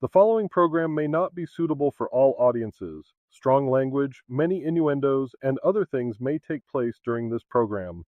The following program may not be suitable for all audiences. Strong language, many innuendos, and other things may take place during this program.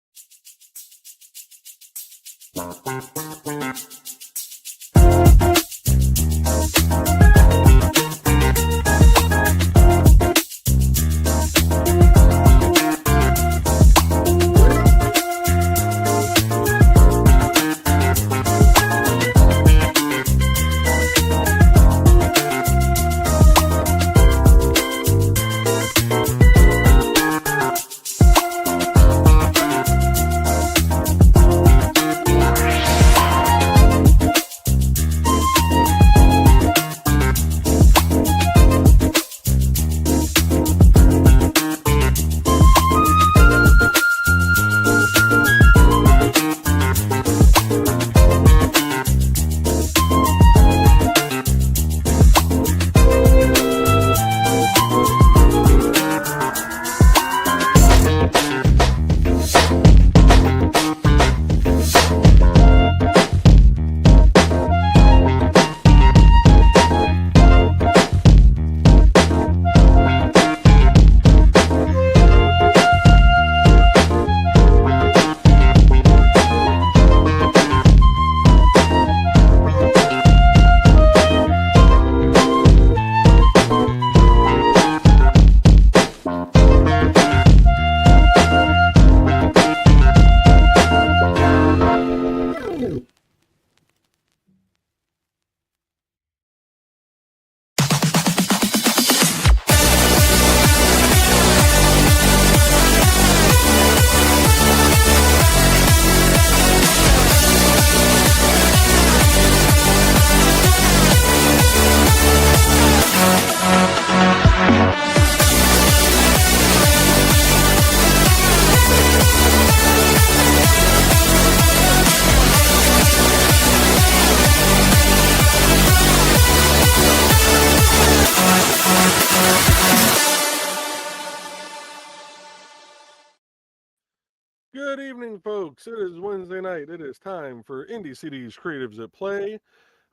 Good evening, folks. It is Wednesday night. It is time for IndieCD's Creatives at Play.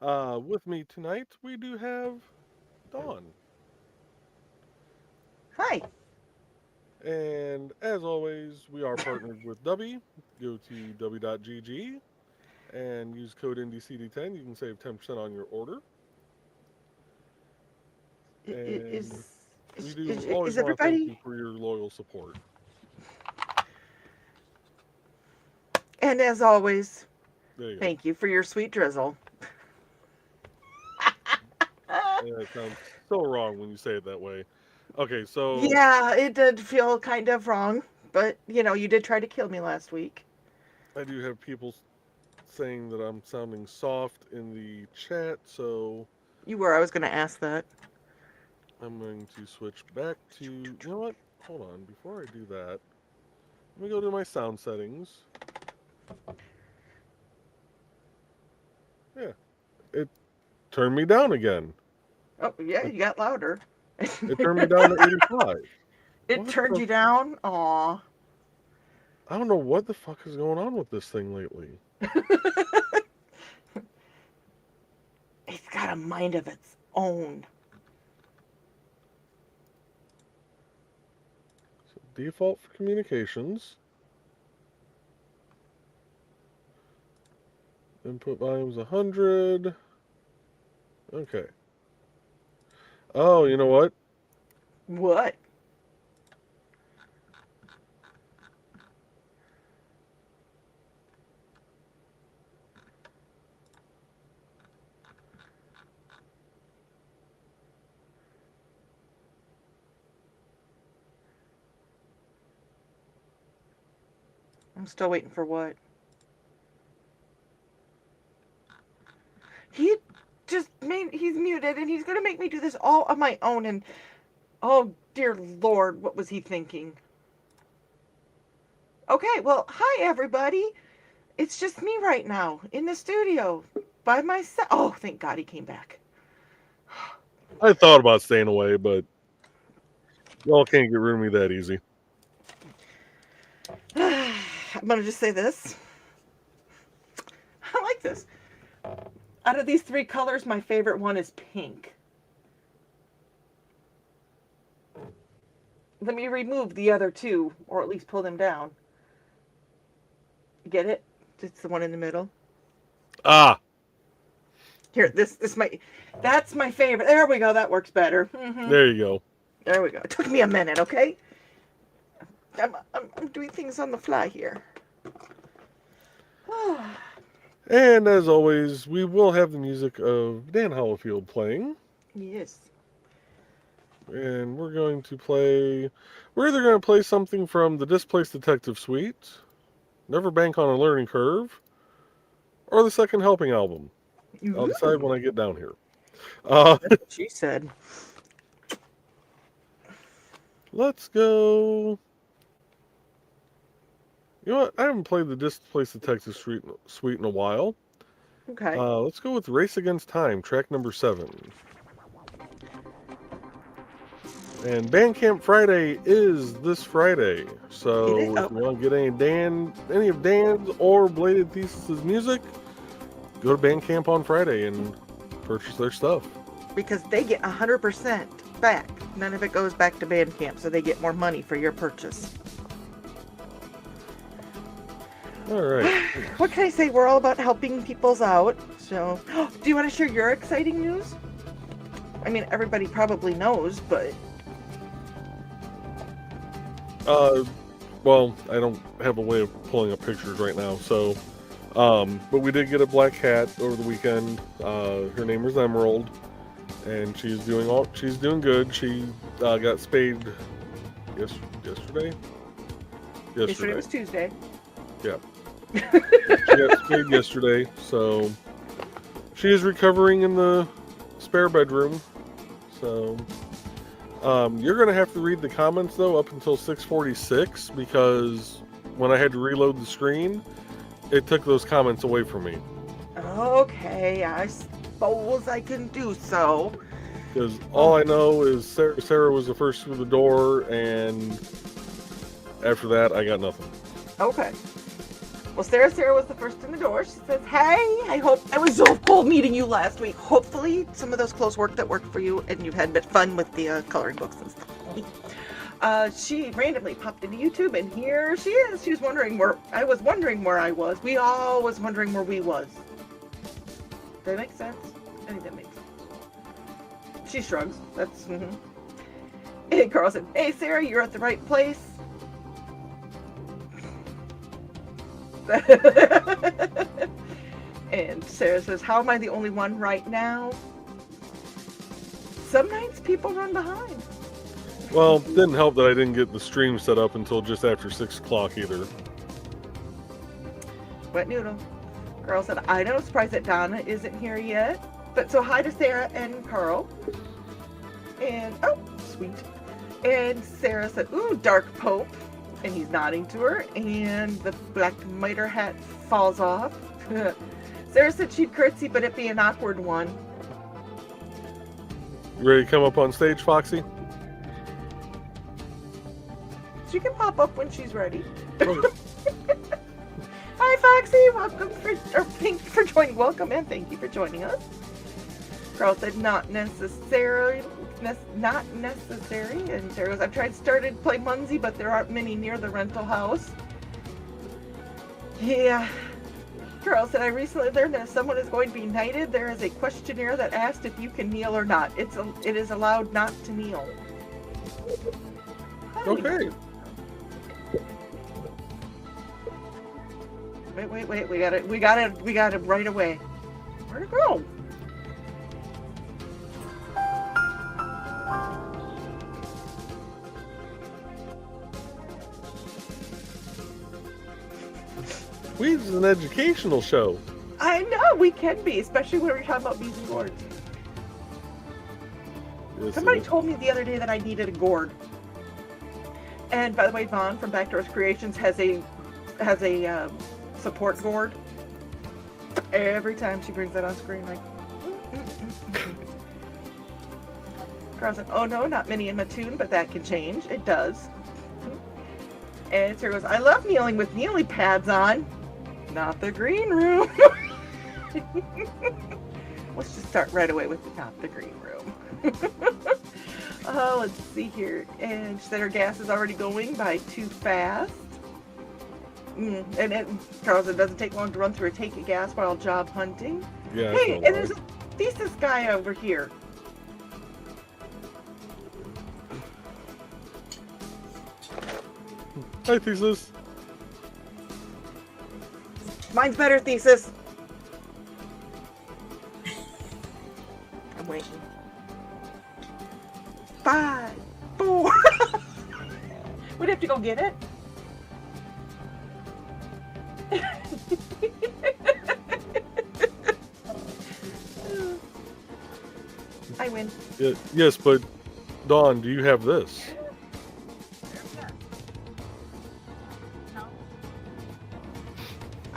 With me tonight, we do have Dawn. Hi. And as always, we are partnered with Dubby. Go to dubby.gg and use code IndieCD10. You can save 10% on your order. And we do always want to thank you for your loyal support. And as always, There thank you for your sweet drizzle. Yeah, it sounds so wrong when you say it that way. Okay, so... Yeah, it did feel kind of wrong, but, you did try to kill me last week. I do have people saying that I'm sounding soft in the chat, so... You were. I was going to ask that. I'm going to switch back to... You know what? Hold on. Before I do that, let me go to my sound settings. Yeah. It turned me down again. Oh, yeah, you got louder. It turned me down to 85. It turned you down? Aw. I don't know what the fuck is going on with this thing lately. It's got a mind of its own. So default for communications. Input volume's 100. Okay. Oh, you know what? What? I'm still waiting for what? He's muted and he's going to make me do this all on my own and oh dear Lord, what was he thinking? Okay, well, hi everybody. It's just me right now in the studio by myself. Oh, thank God he came back. I thought about staying away, but y'all can't get rid of me that easy. I'm going to just say this. I like this. Out of these three colors, my favorite one is pink. Let me remove the other two, or at least pull them down. Get it? It's the one in the middle. Ah. Here, that's my favorite. There we go. That works better. Mm-hmm. There you go. There we go. It took me a minute, okay? I'm doing things on the fly here. And as always, we will have the music of Dan Hollifield playing. Yes. And we're going to play... We're either going to play something from the Displaced Detective Suite, Never Bank on a Learning Curve, or the Second Helping album. Ooh. I'll decide when I get down here. That's what she said. Let's go... You know what? I haven't played the Displaced Detective Suite in a while. Okay. Let's go with Race Against Time, track number 7. And Bandcamp Friday is this Friday. So if you want to get any of Dan's or Bladed Thesis' music, go to Bandcamp on Friday and purchase their stuff. Because they get 100% back. None of it goes back to Bandcamp, so they get more money for your purchase. All right. What can I say? We're all about helping people's out. So, do you want to share your exciting news? I mean, everybody probably knows, but... Well, I don't have a way of pulling up pictures right now, so... but we did get a black cat over the weekend. Her name was Emerald, and she's doing good. She got spayed yesterday. Yesterday was Tuesday. Yeah. She got spayed yesterday, so she is recovering in the spare bedroom. So you're going to have to read the comments, though, up until 6:46, because when I had to reload the screen, it took those comments away from me. Okay, I suppose I can do so. Because all I know is Sarah was the first through the door, and after that, I got nothing. Okay. Well, Sarah was the first in the door. She says, hey, I hope it was so cool meeting you last week. Hopefully some of those clothes worked for you, and you've had a bit fun with the coloring books and stuff. She randomly popped into YouTube, and here she is. She was wondering where I was. We all was wondering where we was. Does that make sense? I think that makes sense. She shrugs. That's, mm-hmm. And Carl said, hey, Sarah, you're at the right place. And Sarah says, how am I the only one right now? Some nights people run behind. Well, it didn't help that I didn't get the stream set up until just after 6 o'clock either. Wet noodle. Carl said, I know, surprised that Donna isn't here yet. But so hi to Sarah and Carl. And, oh, sweet. And Sarah said, ooh, Dark Pope. And he's nodding to her, and the black mitre hat falls off. Sarah said she'd curtsy, but it'd be an awkward one. You ready to come up on stage, Foxy? She can pop up when she's ready. Okay. Hi, Foxy. Thank you for joining. Welcome, and thank you for joining us. Carl said, not necessary. And Sarah goes, I've started to play Munzie, but there aren't many near the rental house. Yeah. Carl said, I recently learned that if someone is going to be knighted, there is a questionnaire that asks if you can kneel or not. It is allowed not to kneel. Okay. Wait. We got it right away. Where'd it go? Weeds is an educational show. I know, we can be, especially when we're talking about bees and gourds. Yes, Somebody told me the other day that I needed a gourd. And by the way, Vaughn from Backdoors Creations has a support gourd. Every time she brings that on screen, like. Carl's like, oh no, not many in Mattoon, but that can change. It does. And Sarah goes, I love kneeling with kneeling pads on. Not the green room. Let's just start right away with the green room. Let's see here. And she said her gas is already going by too fast. And Charles, it doesn't take long to run through a tank of gas while job hunting. Yeah. Hey, and there's a thesis guy over here. Hi, Thesis. Mine's better, Thesis. I'm waiting. 5, 4. We'd have to go get it. I win. Yes, but Dawn, do you have this?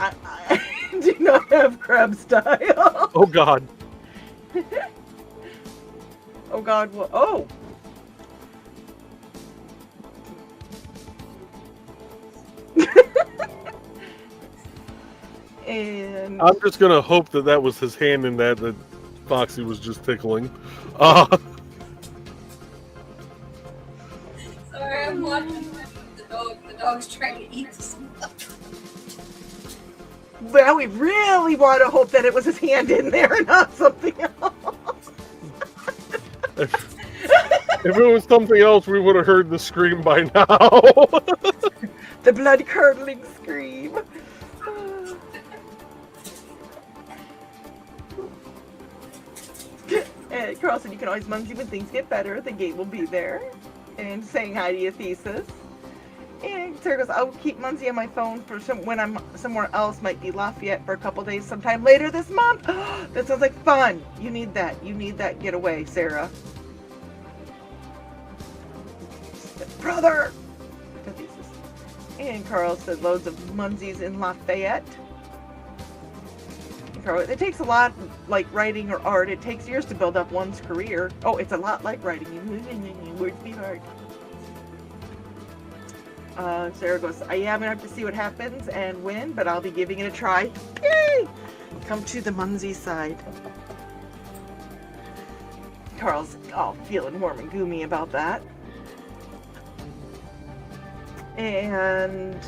I do not have crab style. Oh God. Oh God, what? Oh. And I'm just gonna hope that was his hand in that Foxy was just tickling. Sorry, I'm watching the dog. The dog's trying to eat some. well, we really want to hope that it was his hand in there, not something else. If it was something else, we would have heard the scream by now. The blood-curdling scream. And Carlson, you can always mumsy when things get better. The gate will be there. And saying hi to your Thesis. And Sarah goes, I'll keep Mumsy on my phone for when I'm somewhere else. Might be Lafayette for a couple days sometime later this month. That sounds like fun. You need that. You need that getaway, Sarah. Brother! To Thesis. And Carl said loads of Mumsies in Lafayette. It takes a lot, like writing or art. It takes years to build up one's career. Oh, it's a lot like writing. Words be hard. Sarah goes, I am going to have to see what happens and when, but I'll be giving it a try. Yay! Come to the Munsey side. Carl's all feeling warm and goomy about that. And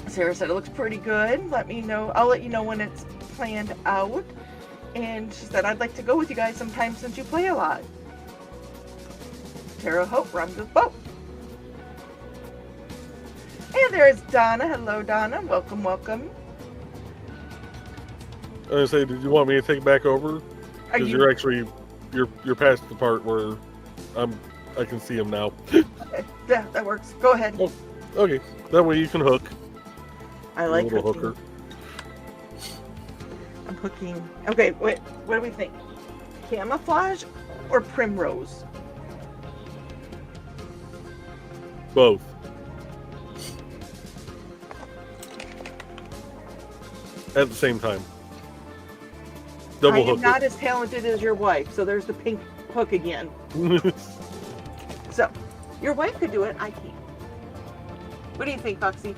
Sarah said it looks pretty good. Let me know. I'll let you know when it's planned out. And she said, I'd like to go with you guys sometime since you play a lot. Tara Hope runs this boat. And there's Donna. Hello, Donna. Welcome, welcome. I was gonna say, did you want me to take it back over? Because you're actually you're past the part where I can see him now. Okay. Yeah, that works. Go ahead. Oh, okay. That way you can hook. I like a little hooking. hooker. I'm hooking. Okay, wait. What do we think? Camouflage or primrose? Both. At the same time. Double I am hooker. not as talented as your wife, so there's the pink hook again. So, your wife could do it, I can't. What do you think, Foxy?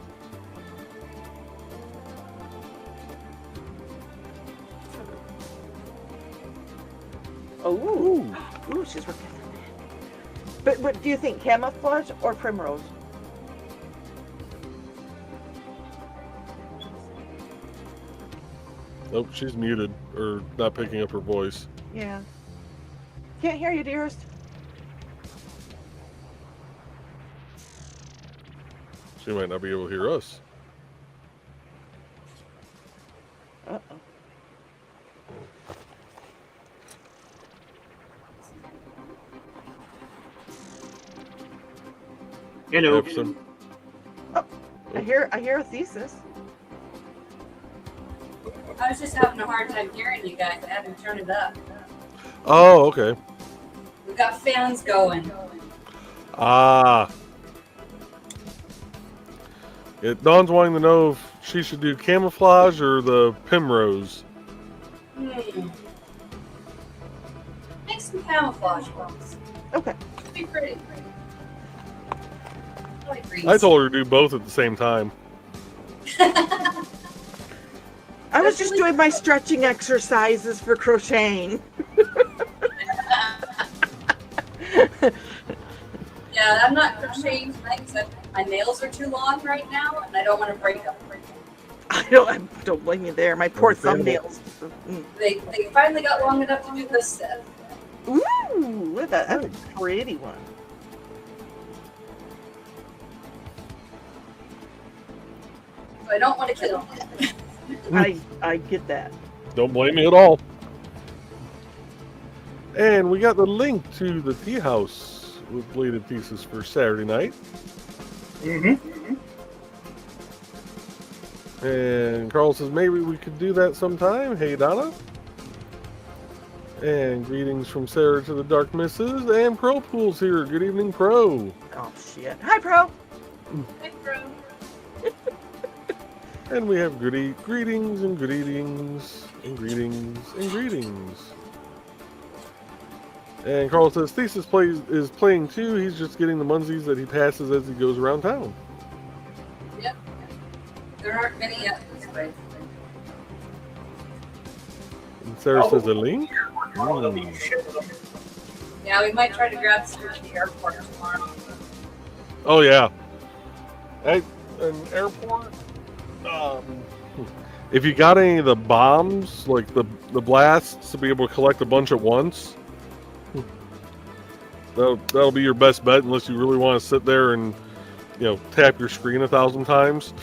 Oh, ooh, she's working on that. But what do you think, camouflage or primrose? Nope, she's muted or not picking up her voice. Yeah. Can't hear you, dearest. She might not be able to hear us. Uh-oh. Hello. Epson. Oh, I hear a thesis. I was just having a hard time hearing you guys. I had to turn it up. Oh, okay. We got fans going. Ah. Dawn's wanting to know if she should do camouflage or the primrose. Make some camouflage ones. Okay. It'd be pretty. I told her to do both at the same time. I was just doing my stretching exercises for crocheting. Yeah, I'm not crocheting tonight because my nails are too long right now, and I don't want to break them. I don't blame you there. My poor thumbnails. They finally got long enough to do this set. Ooh, look at that. That's a pretty one. So I don't want to kill them. I get that. Don't blame me at all. And we got the link to the tea house with bladed pieces for Saturday night. And Carl says maybe we could do that sometime. Hey, Donna. And greetings from Sarah to the Dark Misses. And Pro Pool's here. Good evening, Pro. Oh, shit. Hi, Pro. Hi, bro. And we have greetings and greetings and greetings and greetings. And Carl says Thesis is playing too. He's just getting the munsies that he passes as he goes around town. Yep. There aren't many yet this way. And Sarah says a link. Yeah, we might try to grab some at the airport tomorrow. Oh yeah. At an airport. If you got any of the bombs, like the blasts, to be able to collect a bunch at once, that'll be your best bet. Unless you really want to sit there and tap your screen 1,000 times.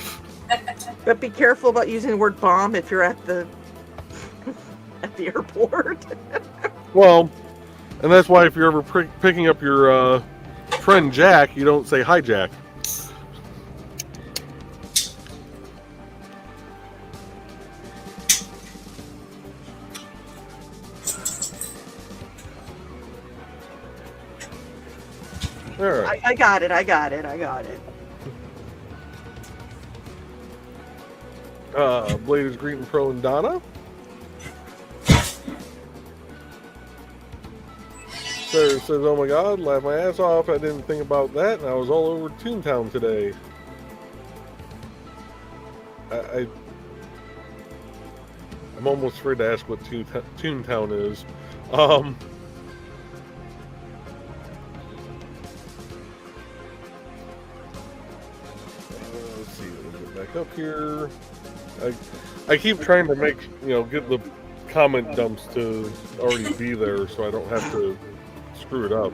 But be careful about using the word bomb if you're at the airport. Well, and that's why if you're ever picking up your friend Jack, you don't say hi, Jack. All right. I got it. Bladers greeting Pro and Donna. Sarah says, "Oh my God, laugh my ass off. I didn't think about that, and I was all over Toontown today." I'm almost afraid to ask what Toontown is. Let's see. Let me get back up here. I keep trying to make get the comment dumps to already be there, so I don't have to screw it up.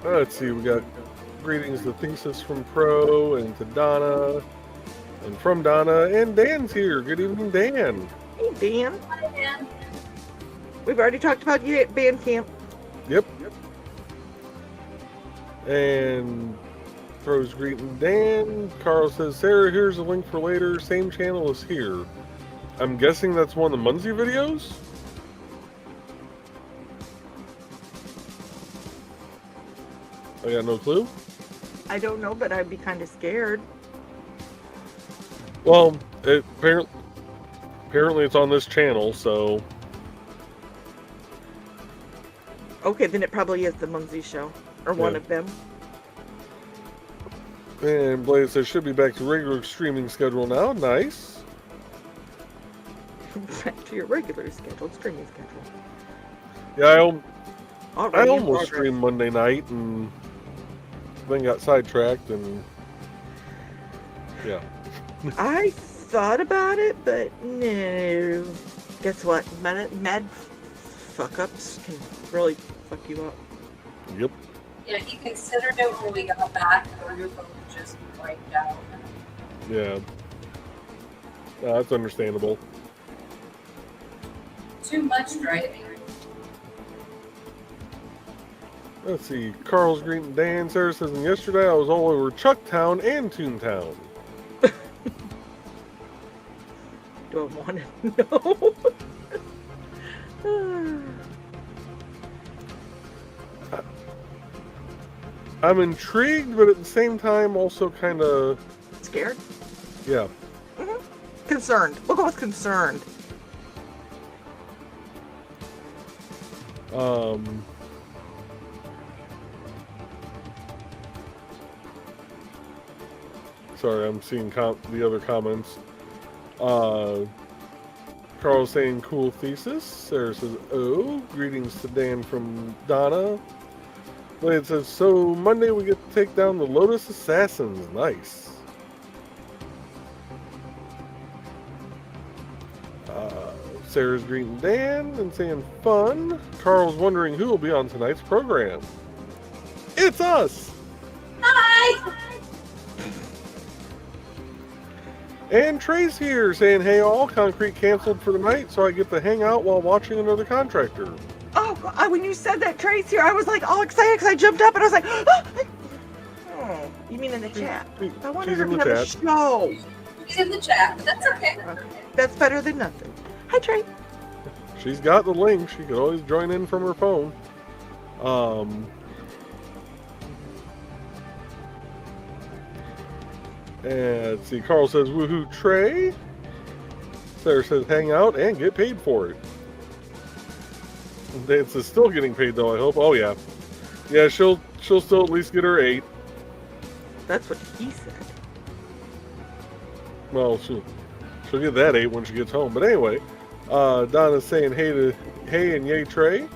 Let's see. We got greetings to Thesis from Pro and to Donna, and from Donna, and Dan's here. Good evening, Dan. Hey, Dan. Hi, Dan. We've already talked about you at band camp. Yep. And Pro's greeting Dan. Carl says, Sarah, here's a link for later. Same channel as here. I'm guessing that's one of the Munzie videos? I got no clue. I don't know, but I'd be kind of scared. Well, apparently it's on this channel, so... Okay, then it probably is the Munzie show. Or one of them. And Blaze says, should be back to regular streaming schedule now. Nice. Back to your regular scheduled streaming schedule. Yeah, I Already in almost progress. streamed Monday night and then got sidetracked and... Yeah. I thought about it, but no. Guess what? Med fuck-ups can really fuck you up. Yep. Yeah, he considered it when we got back. The roof was just wiped out. Yeah. That's understandable. Too much driving. Let's see. Carl's greeting Dan. Sarah says, and yesterday I was all over Chucktown and Toontown. Do I want to know? I'm intrigued, but at the same time also kind of... Scared? Yeah. Mm-hmm. Concerned. We'll go with concerned. Sorry, I'm seeing the other comments. Carl's saying cool thesis. Sarah says, oh, greetings to Dan from Donna. It says, so Monday we get to take down the Lotus Assassins. Nice. Sarah's greeting Dan and saying fun. Carl's wondering who will be on tonight's program. It's us! Hi! And Trey's here saying, hey all, concrete canceled for the night, so I get to hang out while watching another contractor. Oh, when you said that Trey's here, I was like all excited because I jumped up and I was like, oh, you mean in the chat? I wanted her to have a show. She's in the chat, but that's okay. That's better than nothing. Hi, Trey. She's got the link. She could always join in from her phone. And let's see, Carl says, woohoo, Trey. Sarah says, hang out and get paid for it. Dance is still getting paid, though, I hope. Oh, yeah. Yeah, she'll still at least get her 8. That's what he said. Well, she'll get that 8 when she gets home. But anyway, Donna's saying hey and yay, Trey.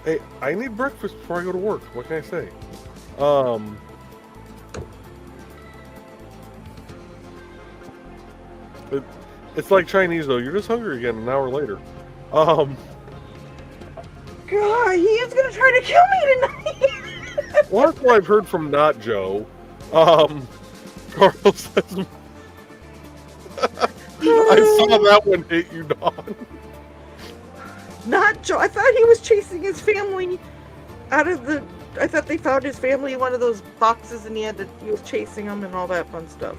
Hey, I need breakfast before I go to work. What can I say? It's like Chinese though. You're just hungry again an hour later. God, he is gonna try to kill me tonight. Well, that's what I've heard from Not Joe. Carl says, I saw that one hit you, Dawn. Not Joe. I thought he was chasing his family out of the. I thought they found his family in one of those boxes, and he was chasing them and all that fun stuff.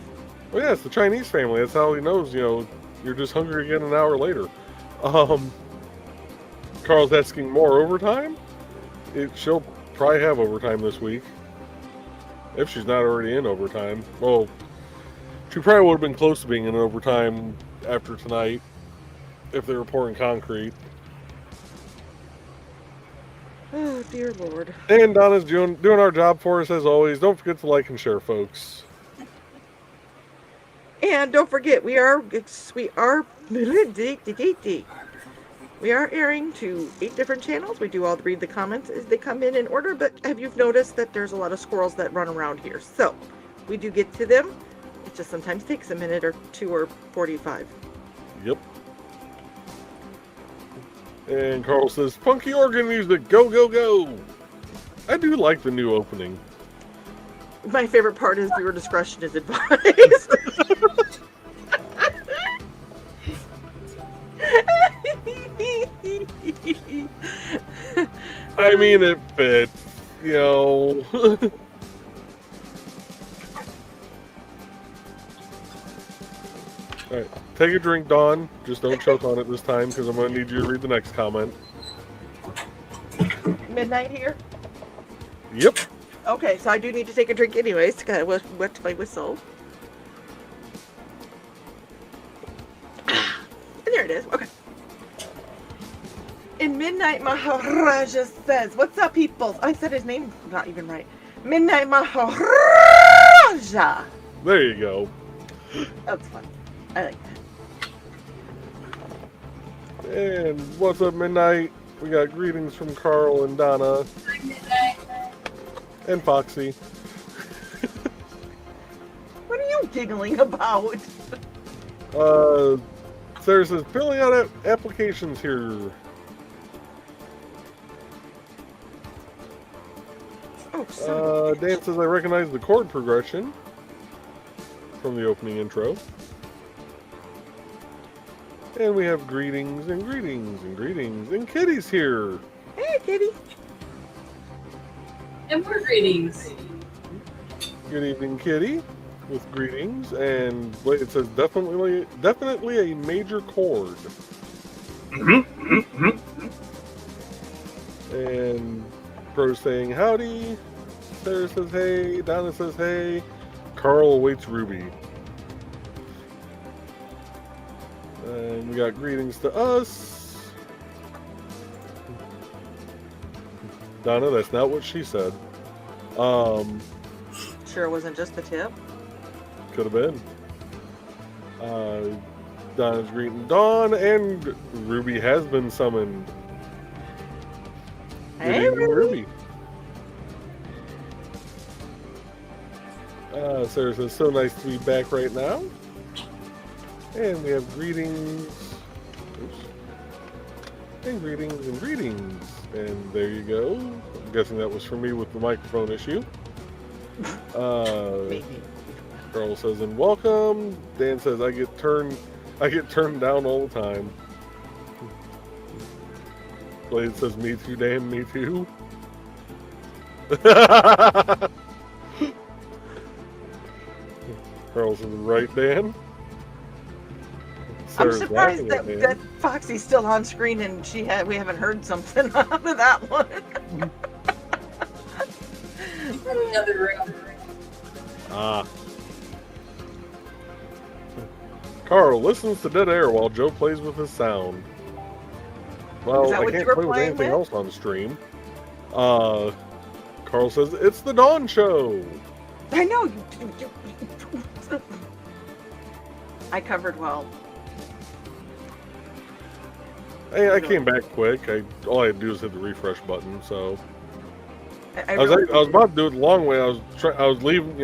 Well, yeah, it's the Chinese family. That's how he knows. You're just hungry again an hour later. Carl's asking more overtime. She'll probably have overtime this week, if she's not already in overtime. Well, she probably would have been close to being in overtime after tonight if they were pouring concrete. Oh, dear Lord. And Donna's doing our job for us as always. Don't forget to like and share, folks. And don't forget, we are airing to 8 different channels. We do all read the comments as they come in order, but have you noticed that there's a lot of squirrels that run around here? So we do get to them. It just sometimes takes a minute or 2 or 45. Yep. And Carl says, funky organ music, go, go, go. I do like the new opening. My favorite part is your discretion is advised. I mean, it fits, Alright, take a drink, Dawn. Just don't choke on it this time, because I'm going to need you to read the next comment. Midnight here? Yep. Okay, so I do need to take a drink anyways to kind of wet my whistle. And there it is. Okay. In Midnight Maharaja says, what's up, people? I said his name not even right. Midnight Maharaja. There you go. That's fun. I like that. And what's up, Midnight? We got greetings from Carl and Donna. And Foxy. What are you giggling about? Sarah says, filling out applications here. Oh, Dan says, I recognize the chord progression from the opening intro. And we have greetings and greetings and greetings. And Kitty's here. Hey, Kitty. And more greetings. Good evening, Kitty. With greetings. And it says, definitely a major chord. And Pro's saying howdy. Sarah says hey. Donna says hey. Carl awaits Ruby. And we got greetings to us. Donna, that's not what she said. Sure wasn't just the tip? Could have been. Donna's greeting Dawn, and Ruby has been summoned. Hey, Good evening, Ruby. Sarah says, so nice to be back right now. And we have greetings. Oops. And greetings and greetings. And there you go. I'm guessing that was for me with the microphone issue. Maybe. Carl says, and welcome. Dan says, I get turned down all the time. Blade says, me too, Dan, me too. Carl says, right, Dan? I'm Sarah's surprised laughing at Dan. that Foxy's still on screen and we haven't heard something out of that one. In the other room. Ah. Carl listens to dead air while Joe plays with his sound. Well, Is that I what can't you were play with playing anything with? else on stream. Carl says, it's the Dawn Show. I know. I covered well. I came back quick. All I had to do was hit the refresh button, so... I I was really- about to do it the long way. I was leaving,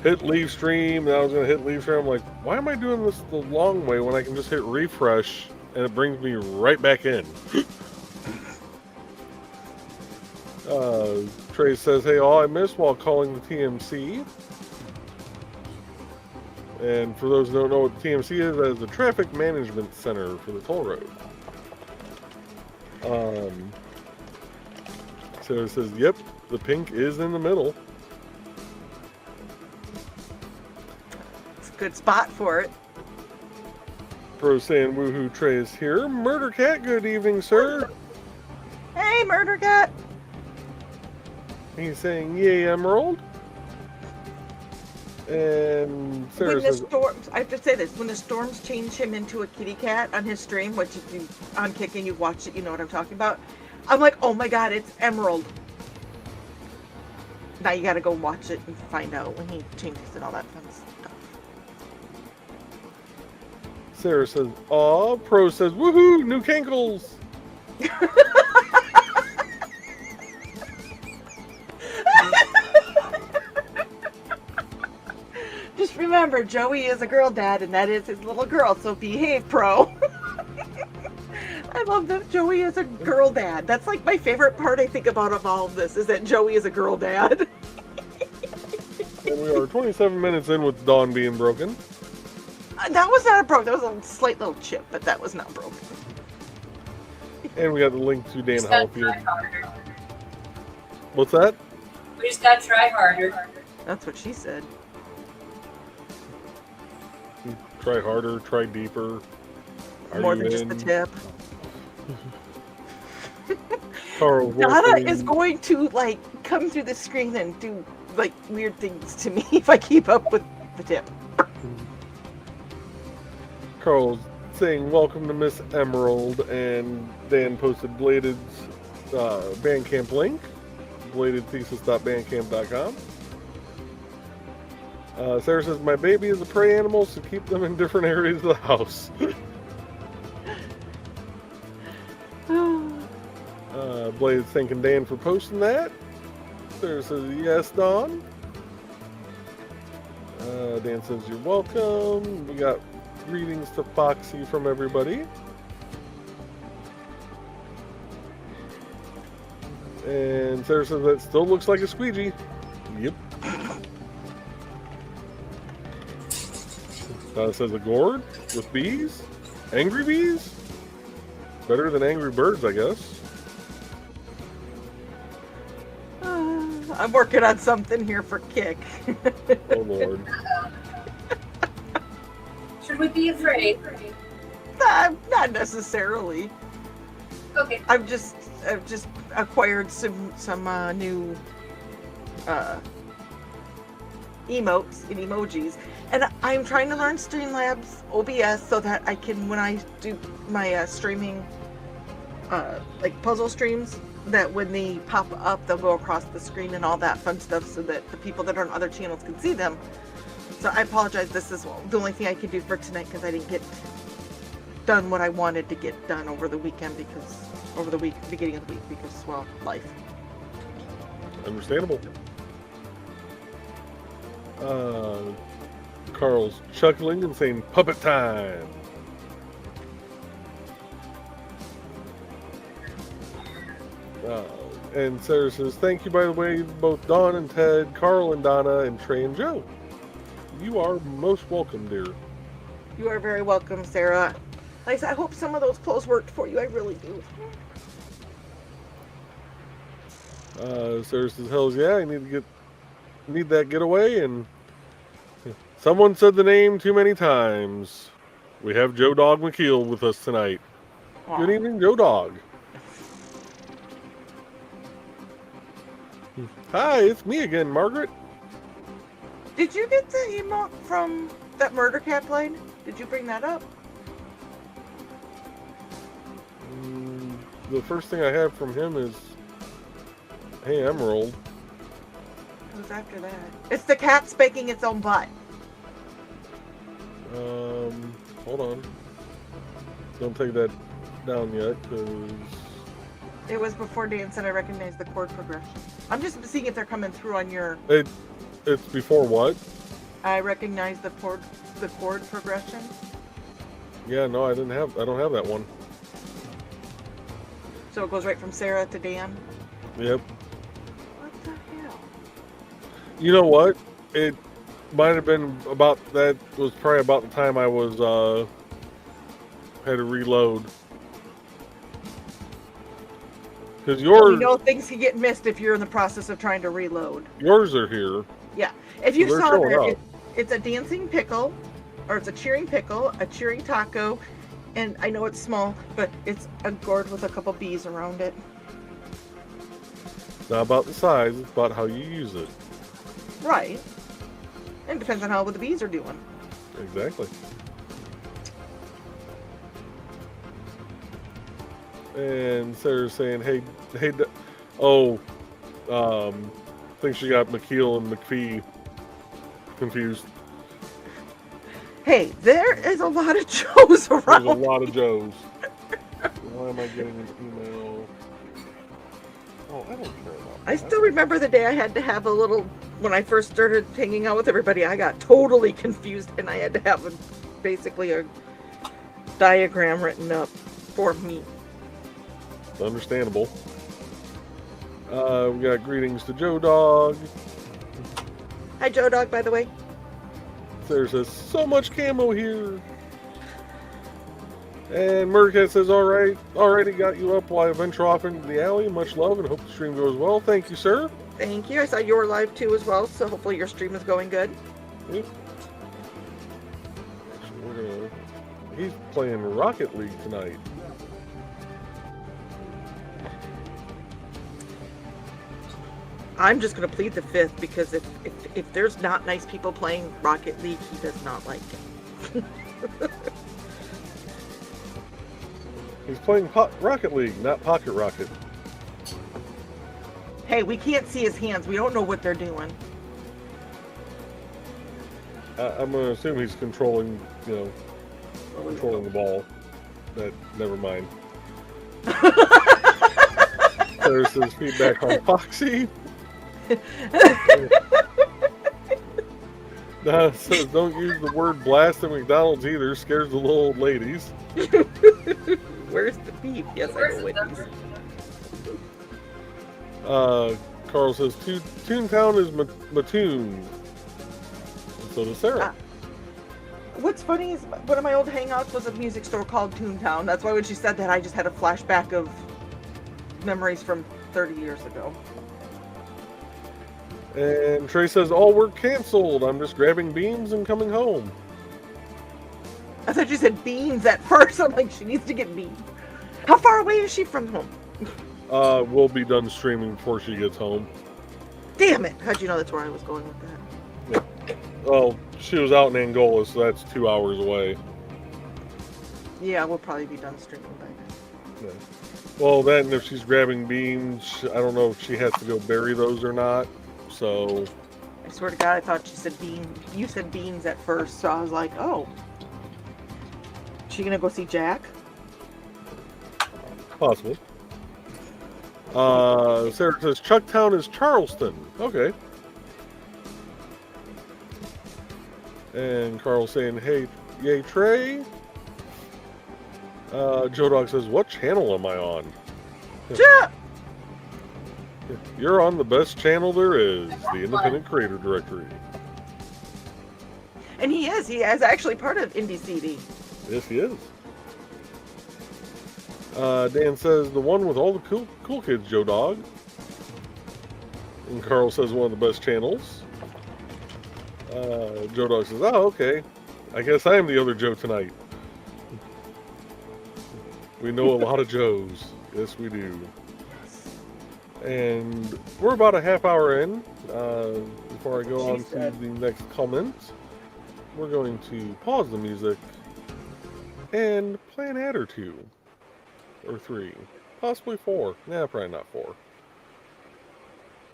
hit leave stream, and I was going to hit leave stream. I'm like, why am I doing this the long way when I can just hit refresh and it brings me right back in? Trey says, hey, all I missed while calling the TMC. And for those who don't know what the TMC is, that is the Traffic Management Center for the toll road. So it says, yep, the pink is in the middle. It's a good spot for it. Pro saying woohoo, Trey is here. Murder Cat, good evening, sir. Hey, Murder Cat. He's saying, yay, Emerald. And Sarah When the says, storms, I have to say this, when the storms change him into a kitty cat on his stream, which if you on Kicking, you've watched it, you know what I'm talking about. I'm like, oh my god, it's Emerald. Now you gotta go watch it and find out when he changes and all that fun stuff. Sarah says, aw. Pro says, woohoo, new cankles. Just remember, Joey is a girl dad, and that is his little girl, so behave, Pro. I love that Joey is a girl dad. That's like my favorite part I think about of all of this, is that Joey is a girl dad. And we are 27 minutes in with Dawn being broken. That was not a broke, that was a slight little chip, but that was not broken. And we got the link to Dan Just gotta Hallfield. try harder. What's that? We just gotta try harder. That's what she said. Try harder, try deeper. Are More you than just the in? tip. Carl Donna Wolfing. is going to like come through the screen and do like weird things to me if I keep up with the tip. Carl's saying welcome to Miss Emerald, and Dan posted Bladed's Bandcamp link, bladedthesis.bandcamp.com. Sarah says, my baby is a prey animal, so keep them in different areas of the house. Blade's thanking Dan for posting that. Sarah says, yes, Dawn. Dan says, you're welcome. We got greetings to Foxy from everybody. And Sarah says, that still looks like a squeegee. Yep. Says a gourd with bees? Angry bees? Better than angry birds, I guess. I'm working on something here for Kick. Oh, Lord. Should we be afraid? Not necessarily. Okay. I've just acquired some new emotes and emojis, and I'm trying to learn Streamlabs OBS so that I can, when I do my streaming, like puzzle streams, that when they pop up, they'll go across the screen and all that fun stuff, so that the people that are on other channels can see them. So I apologize. This is the only thing I could do for tonight because I didn't get done what I wanted to get done over the weekend beginning of the week because, well, life. Understandable. Carl's chuckling and saying, puppet time. And Sarah says, thank you, by the way, both Dawn and Ted, Carl and Donna, and Trey and Joe. You are most welcome, dear. You are very welcome, Sarah. Like I said, I hope some of those clothes worked for you. I really do. Sarah says, hells yeah, I need that getaway, and someone said the name too many times. We have Joe Dog McKeel with us tonight. Aw. Good evening, Joe Dog. Hi, it's me again, Margaret. Did you get the emote from that murder cat played? Did you bring that up? The first thing I have from him is, hey, Emerald. It was after that. It's the cat spanking its own butt. Hold on. Don't take that down yet, because... It was before Dan said I recognized the chord progression. I'm just seeing if they're coming through on your... It's before what? I recognize the chord progression. Yeah, no, I don't have that one. So it goes right from Sarah to Dan? Yep. What the hell? You know what? It might have been about that was probably about the time I was had to reload. Because yours, You know things can get missed if you're in the process of trying to reload. yours are here. Yeah. If you They're saw showing there, up. it's a dancing pickle, or it's a cheering pickle, a cheering taco, and I know it's small, but it's a gourd with a couple bees around it. Not about the size, it's about how you use it. Right. And it depends on how the bees are doing. Exactly. And Sarah's saying, hey, I think she got McKeel and McPhee confused. Hey, there is a lot of Joes There's around. a lot of Joes. Why am I getting an email? Oh, I don't care about that. I still remember the day I had to have a little, when I first started hanging out with everybody, I got totally confused and I had to have basically a diagram written up for me. It's understandable. We got greetings to Joe Dog. Hi, Joe Dog, by the way. Sarah says, so much camo here. And Murdercat says, already got you up while I venture off into the alley. Much love and hope the stream goes well. Thank you, sir. Thank you. I saw you were live too as well, so hopefully your stream is going good. Yep. He's playing Rocket League tonight. I'm just going to plead the fifth because if there's not nice people playing Rocket League, he does not like it. He's playing Rocket League, not Pocket Rocket. Hey, we can't see his hands. We don't know what they're doing. I'm going to assume he's controlling the ball. Never mind. There's his feedback on Foxy. Donna says, don't use the word blast at McDonald's either. Scares the little old ladies. Where's the beef? Yes, I know Wendy's. Carl says, Toontown is Mattoon. So does Sarah. What's funny is one of my old hangouts was a music store called Toontown. That's why when she said that, I just had a flashback of memories from 30 years ago. And Trey says, all work canceled. I'm just grabbing beans and coming home. I thought you said beans at first. I'm like, she needs to get beans. How far away is she from home? We'll be done streaming before she gets home. Damn it. How'd you know that's where I was going with that? Yeah. Well, she was out in Angola, so that's 2 hours away. Yeah, we'll probably be done streaming by then. Yeah. Well, then if she's grabbing beans, I don't know if she has to go bury those or not. So I swear to God, I thought you said bean. You said beans at first, so I was like, oh. She gonna go see Jack? Possibly. Sarah says Chucktown is Charleston. Okay. And Carl's saying, hey, yay, Trey. Joe Dog says, what channel am I on? Jack! You're on the best channel there is, the Independent Creator Directory. And he is. He is actually part of IndieCD. Yes, he is. Dan says, the one with all the cool kids, Joe Dog. And Carl says, one of the best channels. Joe Dog says, oh, okay. I guess I am the other Joe tonight. We know a lot of Joes. Yes, we do. And we're about a half hour in. Before I go on to the next comment, we're going to pause the music and play an ad or two. Or three. Possibly four. Nah, probably not four.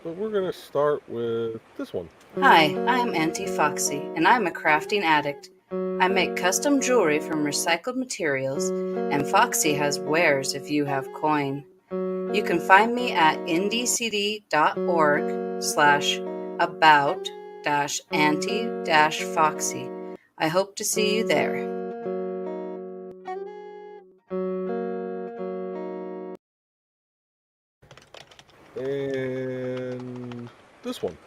But we're going to start with this one. Hi, I'm Auntie Foxy, and I'm a crafting addict. I make custom jewelry from recycled materials, and Foxy has wares if you have coin. You can find me at indiecd.org/about-auntie-foxy. I hope to see you there. And this one.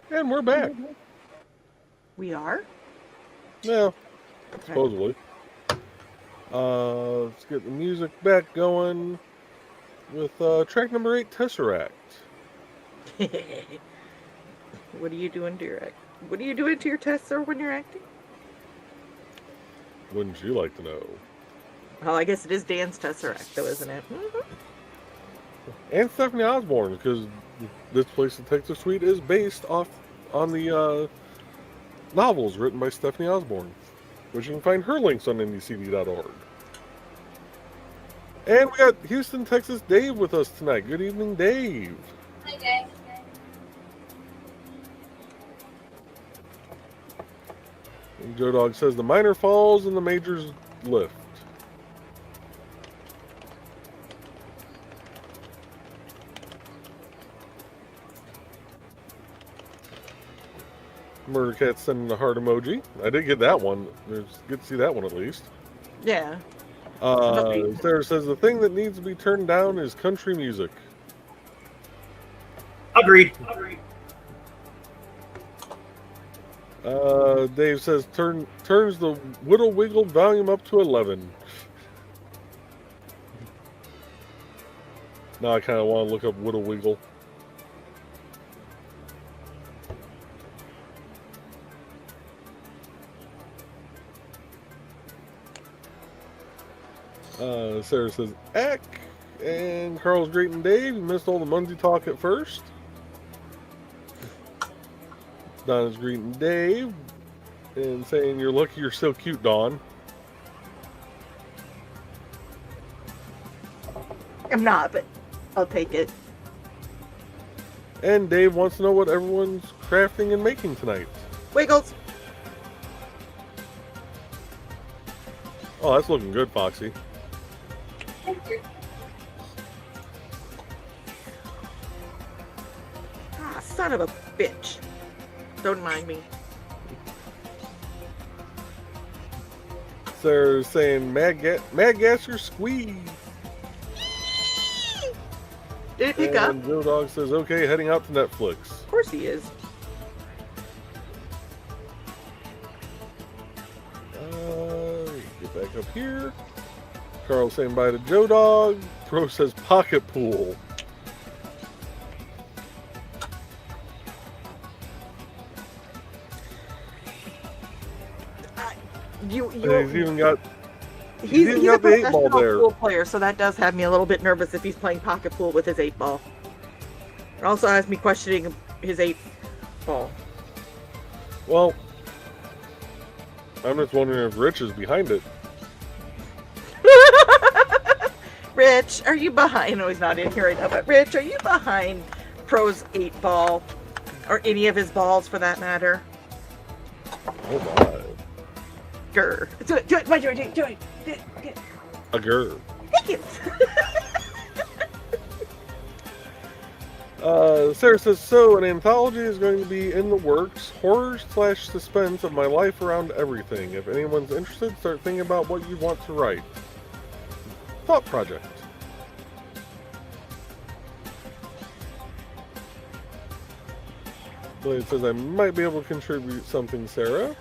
And we're back. We are? Yeah, Okay. supposedly. Let's get the music back going with track number 8, Tesseract. What are you doing to your What are you doing to your Tessa when you're acting? Wouldn't you like to know? Well, I guess it is Dan's Tesseract, though, isn't it? And Stephanie Osborne, because this Place Detective Suite is based off on the novels written by Stephanie Osborne, which you can find her links on IndieCD.org. And we got Houston, Texas Dave with us tonight. Good evening, Dave. Hi, guys. And Joe Dog says the minor falls and the majors lift. Murder Cat sending the heart emoji. I did get that one. It's good to see that one at least. Yeah. Sarah says the thing that needs to be turned down is country music. Agreed. Dave says turns the Whittle Wiggle volume up to 11. Now I kind of want to look up Whittle Wiggle. Sarah says, Eck! And Carl's greeting Dave. You missed all the Monday talk at first. Donna's greeting Dave and saying, you're lucky you're still cute, Dawn. I'm not, but I'll take it. And Dave wants to know what everyone's crafting and making tonight. Wiggles! Oh, that's looking good, Foxy. Thank you. Ah, son of a bitch. Don't mind me. They're saying Mad Gas or Squeeze. Did it pick up? And Joe Dog says, okay, heading out to Netflix. Of course he is. Get back up here. Carl saying bye to Joe Dog. Pro says pocket pool. And he's even got He's even a got the 8 ball professional there. pool player, so that does have me a little bit nervous if he's playing pocket pool with his 8 ball. It also has me questioning his 8 ball. Well, I'm just wondering if Rich is behind it. Rich, are you behind? No, he's not in here right now, but Rich, are you behind Pro's 8 ball? Or any of his balls for that matter? Oh my. Grr. Do it, my Georgie, do it. A girl. Thank you. Sarah says, so an anthology is going to be in the works. Horror/suspense of my life around everything. If anyone's interested, start thinking about what you want to write. Thought project. But it says I might be able to contribute something, Sarah.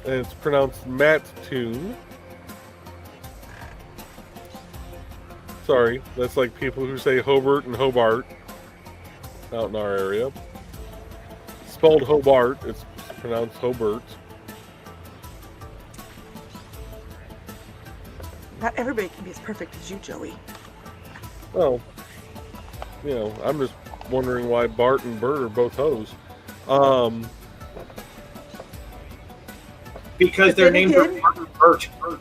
And it's pronounced Matt Tune. Sorry, that's like people who say Hobart and Hobart out in our area. Spelled Hobart, it's pronounced Hobart. Not everybody can be as perfect as you, Joey. Well, you know, I'm just wondering why Bart and Bert are both hoes. Because their names are Bart and Bert.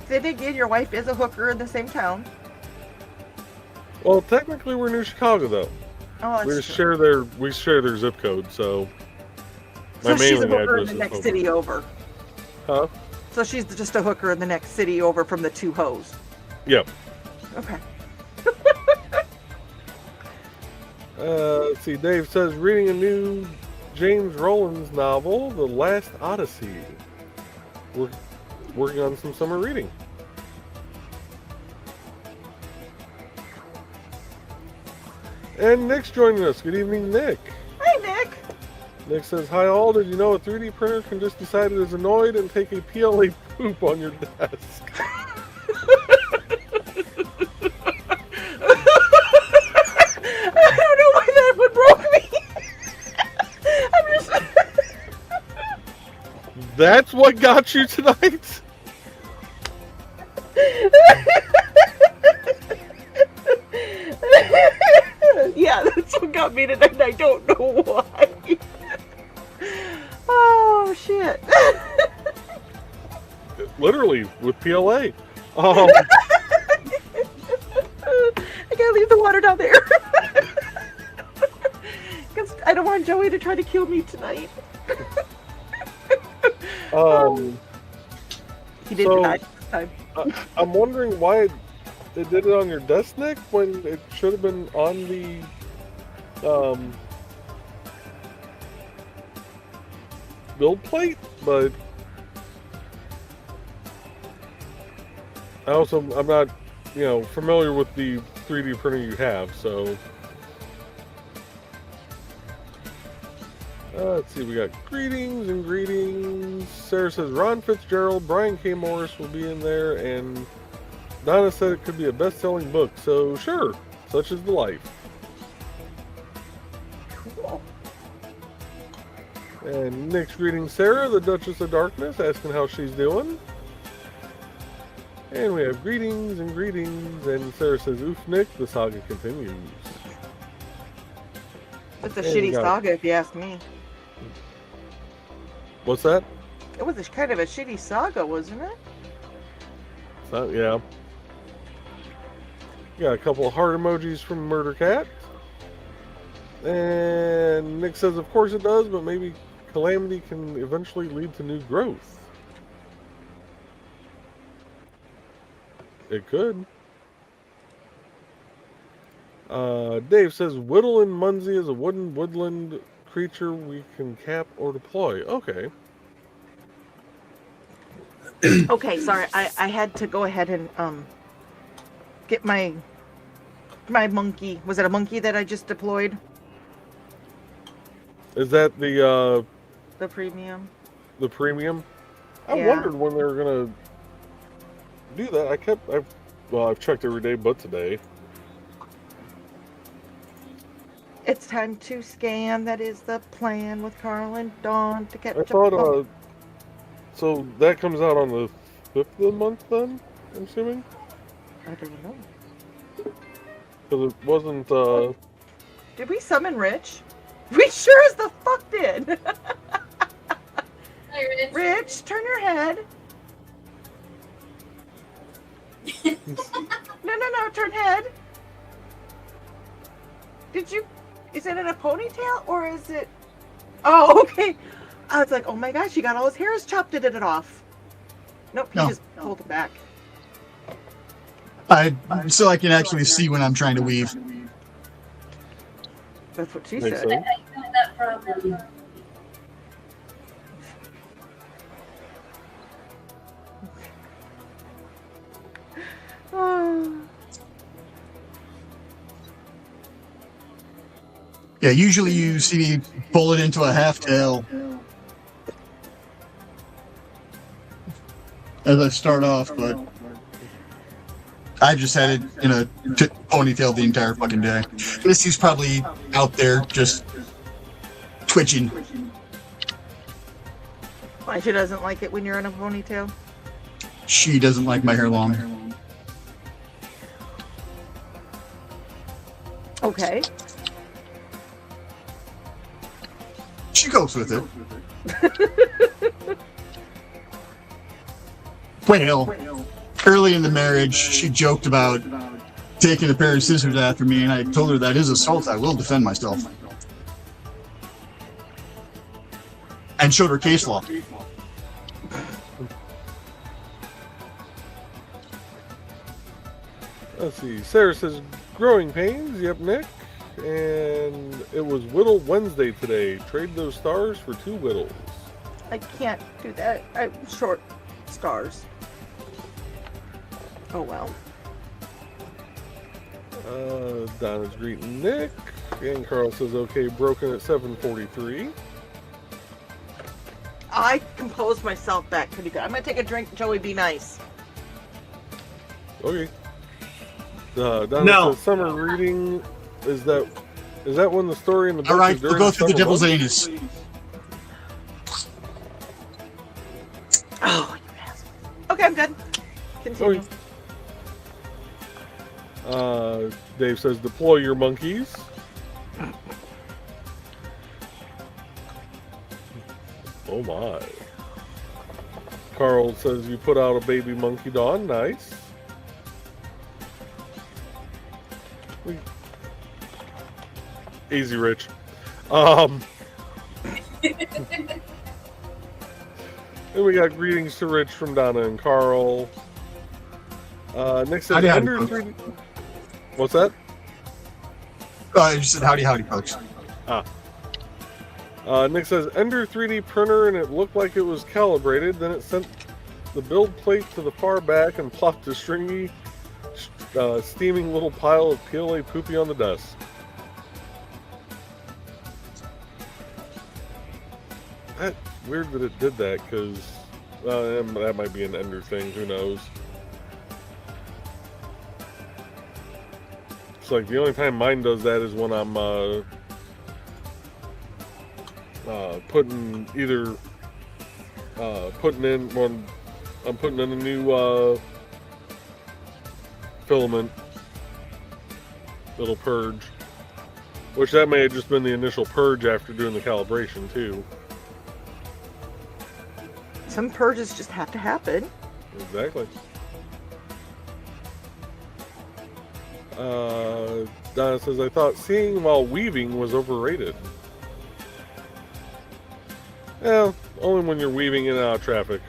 Then again, your wife is a hooker in the same town. Well, technically we're New Chicago though. Oh, We that's just true. share their zip code, so So she's a mailing hooker in address the is next Hobart. city over. Huh? So she's just a hooker in the next city over from the 2 hoes. Yep. Okay. Let's see, Dave says reading a new James Rollins novel, The Last Odyssey. We're working on some summer reading. And Nick's joining us. Good evening, Nick. Hi, Nick. Nick says, hi all, did you know a 3D printer can just decide it is annoyed and take a PLA poop on your desk? I don't know why that would broke me. I'm just... That's what got you tonight? Yeah, that's what got me tonight, and I don't know why. Oh, shit. Literally, with PLA. I gotta leave the water down there. Because I don't want Joey to try to kill me tonight. He didn't so- die this time. I'm wondering why they did it on your desk, Nick, when it should have been on the build plate, but I'm not, familiar with the 3D printer you have, so let's see, we got greetings. Sarah says Ron Fitzgerald, Brian K. Morris will be in there, and Donna said it could be a best-selling book, so sure, such is the life. Cool. And Nick's greeting Sarah, the Duchess of Darkness, asking how she's doing. And we have greetings, and Sarah says, oof, Nick, the saga continues. It's a There you shitty go. saga, if you ask me. What's that? It was kind of a shitty saga, wasn't it? Yeah. Got a couple of heart emojis from Murder Cat. And Nick says, of course it does, but maybe calamity can eventually lead to new growth. It could. Dave says, Whittle and Munsey is a wooden woodland creature we can cap or deploy. Okay. Okay, sorry. I had to go ahead and get my monkey. Was it a monkey that I just deployed? Is that the premium? The premium? I Yeah. wondered when they were gonna do that. I've checked every day but today. It's time to scan. That is the plan with Carl and Dawn to catch I up. thought, so that comes out on the 5th of the month then, I'm assuming? I don't know. Because it wasn't, Did we summon Rich? We sure as the fuck did. Hi, Rich. Rich, turn your head. No, turn head. Is it in a ponytail or is it? Oh, okay. I was like, oh my gosh, he got all his hairs chopped and did it off. Nope, he No. just pulled it back. So I can actually see when I'm trying to weave. That's what she Makes said. sense. I got that problem. Oh. Yeah, usually you see me pull it into a half tail as I start off, but I just had it in a ponytail the entire fucking day. Missy's probably out there just twitching. Why she doesn't like it when you're in a ponytail? She doesn't like my hair long. Okay. She goes with it. Well, early in the marriage, she joked about taking a pair of scissors after me, and I told her that is assault. I will defend myself. And showed her case law. Let's see. Sarah says, growing pains. Yep, Nick. And it was Whittle Wednesday today. Trade those stars for 2 Whittles. I can't do that. I'm short stars. Oh well. Donna's greeting Nick. And Carl says, okay, broken at 7:43. I composed myself back pretty good. I'm gonna take a drink. Joey, be nice. Okay. Donna No. says, summer reading. Is that when the story in the book All right, is we'll during go through the summer devil's months? anus. Oh, you asshole. Okay, I'm good. Continue. Okay. Dave says, deploy your monkeys. Oh my. Carl says, you put out a baby monkey, Dawn. Nice. Easy, Rich. And we got greetings to Rich from Donna and Carl. Nick says, Howdy, under folks. 3D. What's that? I just said howdy, folks. Nick says, Ender 3D printer, and it looked like it was calibrated. Then it sent the build plate to the far back and plopped a stringy, steaming little pile of PLA poopy on the desk. That's weird that it did that, because that might be an Ender thing. Who knows? It's like the only time mine does that is when I'm putting in when I'm putting in a new filament. It'll purge, which that may have just been the initial purge after doing the calibration too. Some purges just have to happen. Exactly. Donna says, I thought seeing while weaving was overrated. Yeah, only when you're weaving in and out of traffic.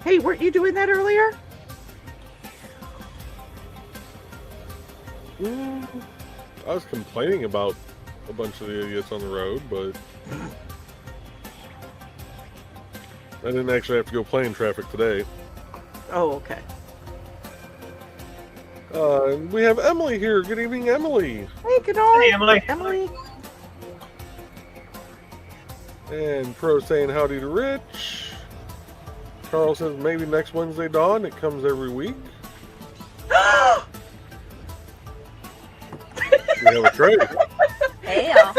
Hey, weren't you doing that earlier? I was complaining about a bunch of the idiots on the road, but I didn't actually have to go play in traffic today. Oh, okay. We have Emily here. Good evening, Emily. Hey, good on. Hey, Emily. Emily. And Pro saying howdy to Rich. Carl says maybe next Wednesday, Dawn. It comes every week. We have a trade. Hey, y'all.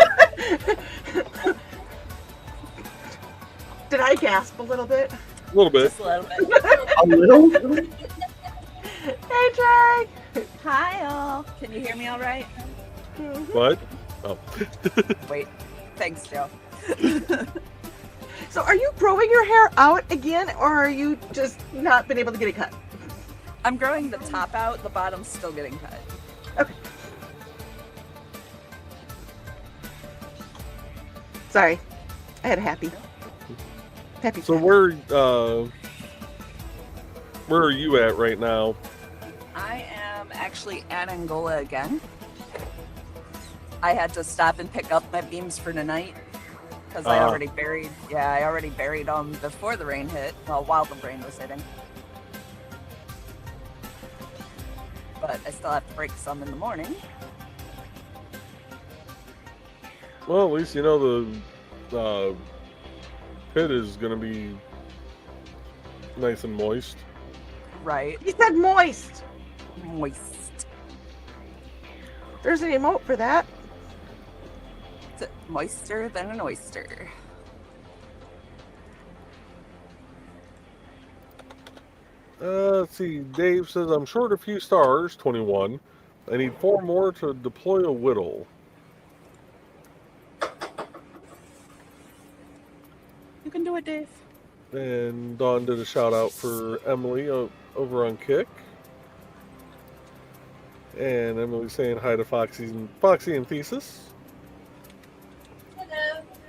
Did I gasp a little bit? A little bit. Just a little bit. A little? Hey, Trey. Hi, all. Can you hear me all right? What? Oh. Wait. Thanks, Joe. So are you growing your hair out again, or are you just not been able to get it cut? I'm growing the top out. The bottom's still getting cut. Okay. Sorry. I had a happy. So where are you at right now? I am actually at Angola again. I had to stop and pick up my beams for tonight because I already buried. Yeah, I already buried them before the rain hit. Well, while the rain was hitting. But I still have to break some in the morning. Well, at least you know the pit is going to be nice and moist. Right. You said moist. Moist. There's an emote for that. It's moister than an oyster. Let's see. Dave says, I'm short a few stars, 21. I need 4 more to deploy a whittle. You can do it, Dave. And Dawn did a shout out for Emily over on Kick. And Emily saying hi to Foxy and Thesis.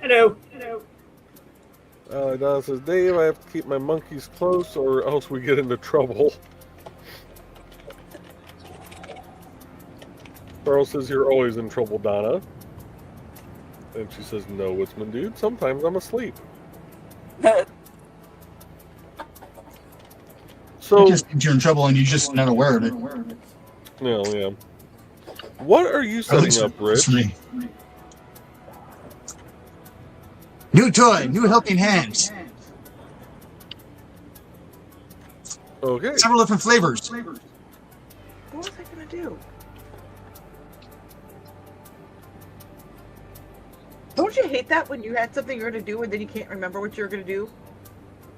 Hello. Hello. Don says, Dave, I have to keep my monkeys close or else we get into trouble. Carl says, you're always in trouble, Donna. And she says, no, Woodsman dude, sometimes I'm asleep. So, It just means you're in trouble and you're just not aware of it. yeah. What are you setting up, Rich? Me. New toy, new helping hands. Okay. Several different flavors. What was I gonna do? Don't you hate that when you had something you're gonna do and then you can't remember what you're gonna do?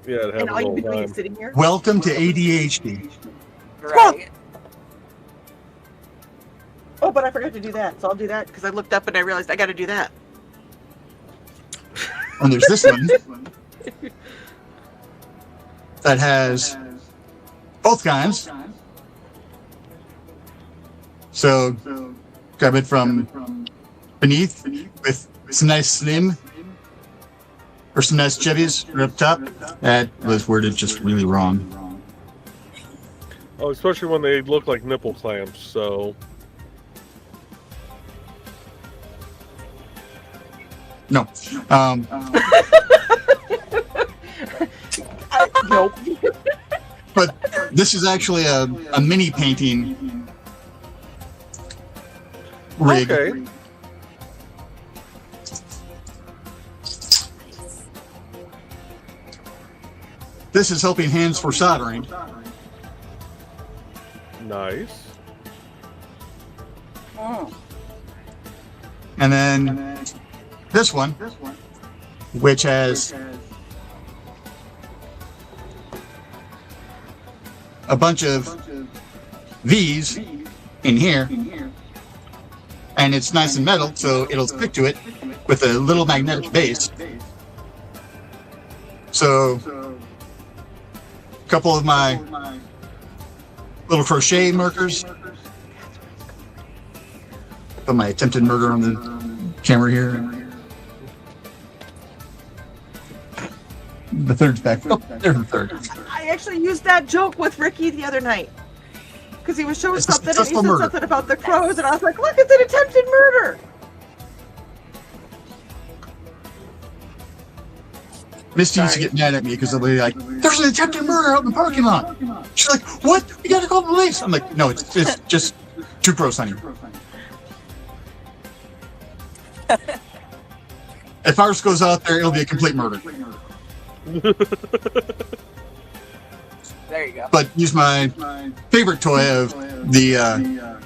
Yeah, it happens And all all you've the been doing time. is sitting here? Welcome to ADHD. Right. Oh, but I forgot to do that, so I'll do that because I looked up and I realized I gotta do that. And there's this one that has both kinds. So grab it from beneath with some nice slim or some nice chubbies right up top. That was worded just really wrong. Oh, especially when they look like nipple clamps, so... No. Nope. But this is actually a mini painting rig. Okay. This is helping hands for soldering. Nice. Mm. And then this one, which has a bunch of V's in here, and it's nice and metal, so it'll stick to it with a little magnetic base. So a couple of my little crochet markers. Put my attempted murder on the camera here. The third's back. Oh, there's the third. I actually used that joke with Ricky the other night. Because he was showing It's a something and he successful said murder. something about the crows, and I was like, look, it's an attempted murder. Misty used to get mad at me because they'll be like, there's an attempted murder out in the parking lot. She's like, what? We gotta call the police. I'm like, no, it's just two crows, honey. If ours goes out there, it'll be a complete murder. There you go. But use my favorite toy of the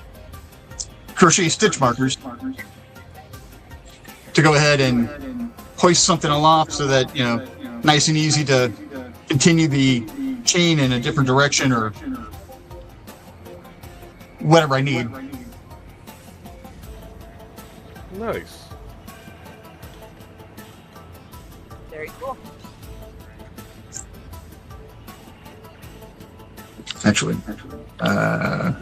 crochet stitch markers to go ahead and hoist something aloft so that, you know, nice and easy to continue the chain in a different direction or whatever I need. Nice. Very cool. Actually, I'll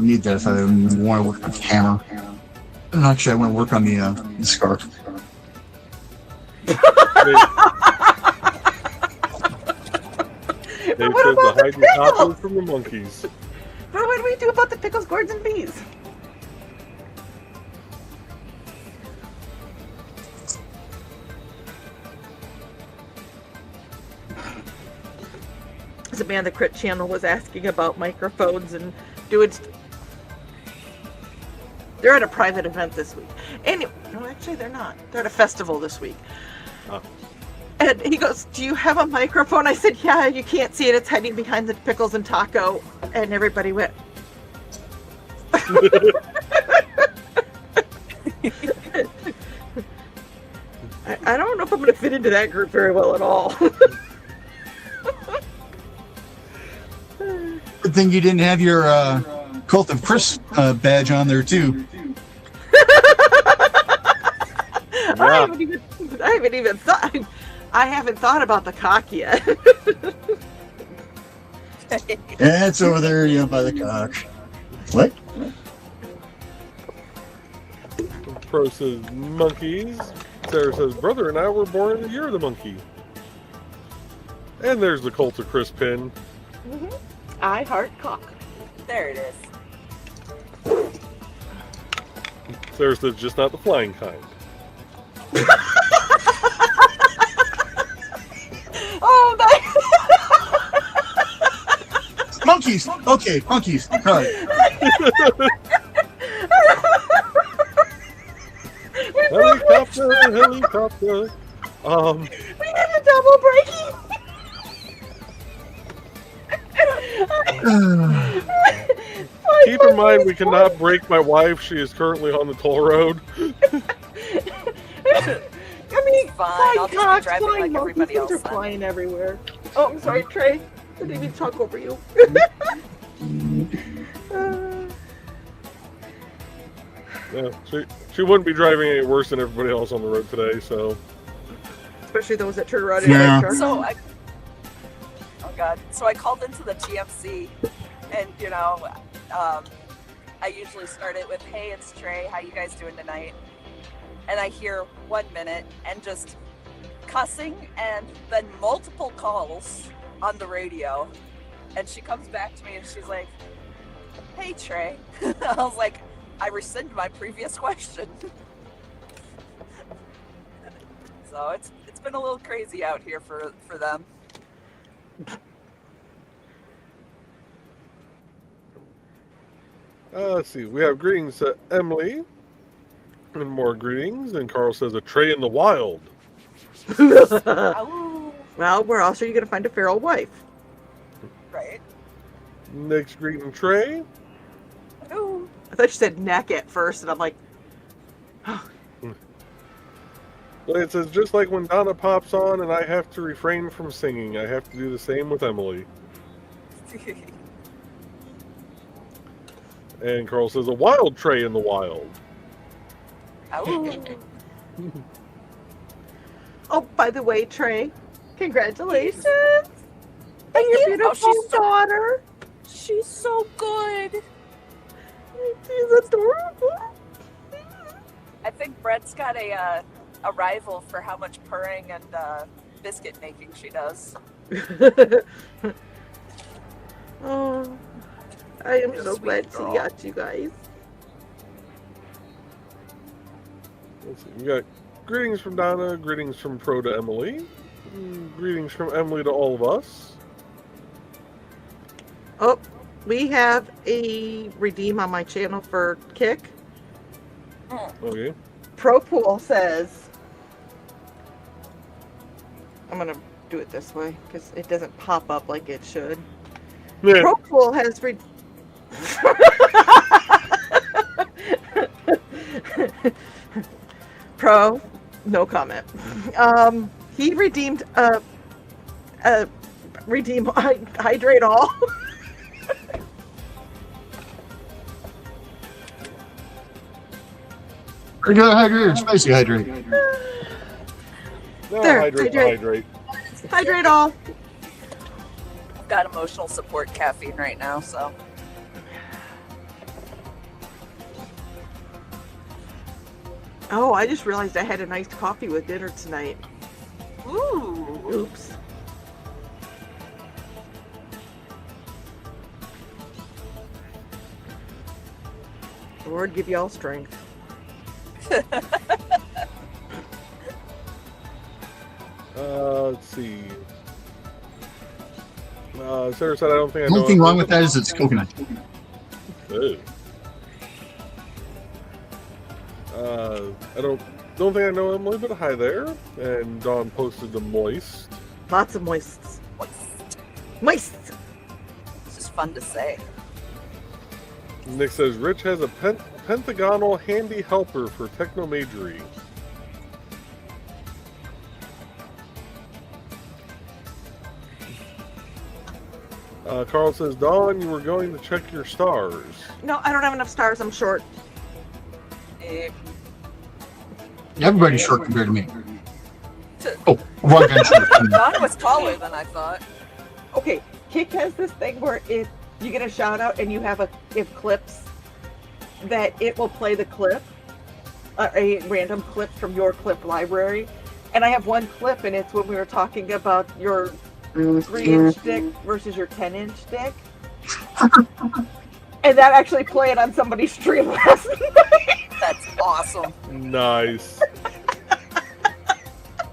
need that if I want to work with the hammer. And actually, I want to work on the scarf. Dave What says about the the hide your tacos pickles? from the monkeys. But what do we do about the pickles, gourds, and peas? The man, the Crit channel, was asking about microphones and doing. They're at a private event this week. Anyway, no, actually, they're not. They're at a festival this week. Oh. And he goes, "Do you have a microphone?" I said, "Yeah, you can't see it. It's hiding behind the pickles and taco." And everybody went. I don't know if I'm going to fit into that group very well at all. Good thing you didn't have your Cult of Chris badge on there too. I haven't thought about the cock yet. Yeah, it's over there, you know, by the cock. What? Pro says monkeys. Sarah says brother and I were born in the year of the monkey. And there's the Cult of Chris pin. I heart cock. There it is. Sarah says just not the flying kind. Oh, that. Monkeys. Okay, monkeys. All right. Helicopter, helicopter. We had a double breaking. Keep in mind we cannot break my wife. She is currently on the toll road. I mean, Fine, I'll just be cocks, driving flying like monkeys, everybody things else are then. flying everywhere. Oh, I'm sorry, Trey. I didn't mean to talk over you. Yeah, she wouldn't be driving any worse than everybody else on the road today, so. Especially those that turn around in Yeah. their car. So I called into the GMC, and you know, I usually start it with, "Hey, it's Trey. How you guys doing tonight?" And I hear 1 minute and just cussing, and then multiple calls on the radio, and she comes back to me and she's like, "Hey, Trey." I was like, I rescind my previous question. So it's been a little crazy out here for them. Let's see. We have greetings to Emily. And more greetings. And Carl says a Trey in the wild. Ow. Well, where else are you going to find a feral wife? Right. Next greeting, Trey. Ooh. I thought you said neck at first, and I'm like, But it says just like when Donna pops on and I have to refrain from singing, I have to do the same with Emily. And Carl says a wild Trey in the wild. Ow. oh, by the way, Trey, congratulations on your you. Oh, beautiful she's so- daughter. She's so good. She's adorable. I think Brett's got a rival for how much purring and biscuit making she does. Oh, I am so glad she got you guys. Let's see. We got greetings from Donna, greetings from Pro to Emily, greetings from Emily to all of us. Oh, we have a redeem on my channel for Kick. Okay. Pro Pool says, I'm going to do it this way because it doesn't pop up like it should. Yeah. Pro Pool has Pro, no comment. He redeemed redeem hydrate all. Regular hydrate or spicy hydrate? No, There, hydrate. Hydrate all. I've got emotional support caffeine right now, so. Oh, I just realized I had an iced coffee with dinner tonight. Ooh. Oops. Lord, give y'all strength. Let's see. Sarah said, I don't think I The know. only thing wrong with that is it's coconut. Ew. I don't think I know Emily, but hi there. And Dawn posted the moist. Lots of moists. Moist. Moist! It's just fun to say. Nick says, Rich has a pentagonal handy helper for technomagery. Carl says, Dawn, you were going to check your stars. No, I don't have enough stars. I'm short. Everybody's short compared to me. Oh, one guy's short. Don was taller than I thought. Okay, Kick has this thing where if you get a shout out and you have clips, that it will play the clip, a random clip from your clip library. And I have one clip, and it's when we were talking about your 3-inch dick versus your 10-inch dick. And that actually played on somebody's stream last night. That's awesome. Nice.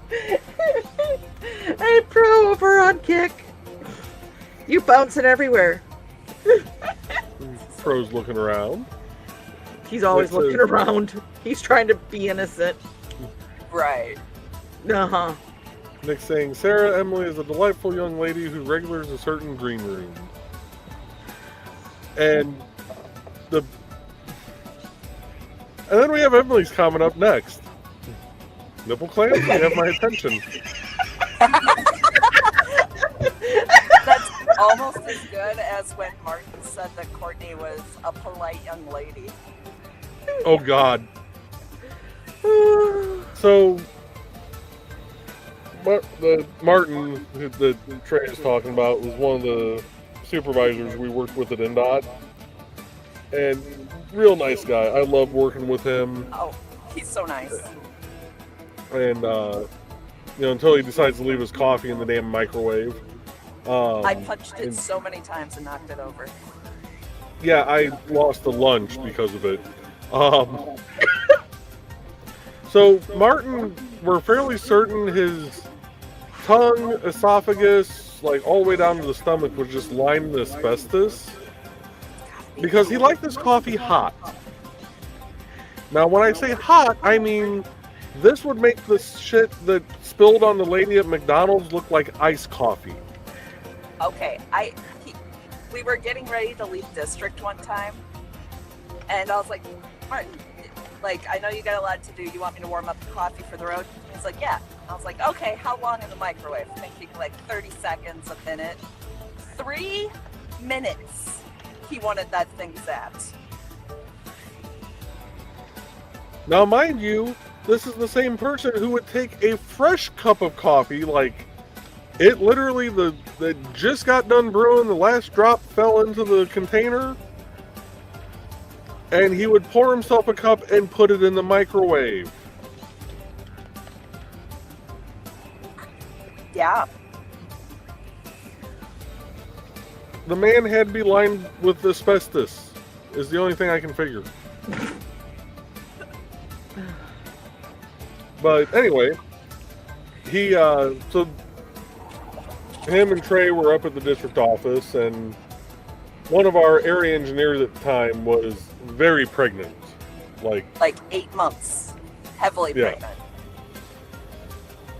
Hey, Pro, over on Kick. You bouncing everywhere. Pro's looking around. He's always looking around. He's trying to be innocent. Right. Uh-huh. Nick saying, Sarah Emily is a delightful young lady who regulars a certain green room. And then we have Emily's comment up next. Nipple clamps, you have my attention. That's almost as good as when Martin said that Courtney was a polite young lady. Oh God. So, Martin, that Trey is talking about, was one of the supervisors we worked with at IndieCD's. And real nice guy. I love working with him. Oh, he's so nice. And, until he decides to leave his coffee in the damn microwave. I punched it so many times and knocked it over. Yeah, I lost the lunch because of it. So, Martin, we're fairly certain his tongue, esophagus, like all the way down to the stomach was just lined with asbestos. Because he liked his coffee hot. Now, when I say hot, I mean this would make the shit that spilled on the lady at McDonald's look like iced coffee. Okay, we were getting ready to leave district one time, and I was like, Martin, like, I know you got a lot to do. You want me to warm up the coffee for the road? He's like, yeah. I was like, okay, how long in the microwave? Thinking like 30 seconds, a minute. 3 minutes he wanted that thing zapped. Now, mind you, this is the same person who would take a fresh cup of coffee, like, it literally, that just got done brewing, the last drop fell into the container, and he would pour himself a cup and put it in the microwave. Yeah. The man had to be lined with asbestos, is the only thing I can figure. But anyway, so him and Trey were up at the district office, and one of our area engineers at the time was very pregnant. Like 8 months. Heavily Yeah. pregnant.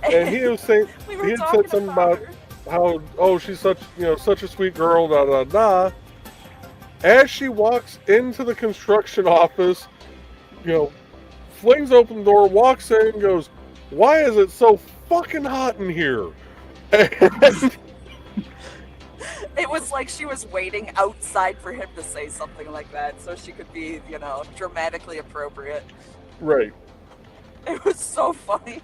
And he was saying, We he were had talking said something about about her. how, she's such a sweet girl, da da da. As she walks into the construction office, flings open the door, walks in, and goes, "Why is it so fucking hot in here?" And It was like she was waiting outside for him to say something like that so she could be, dramatically appropriate. right. It was so funny.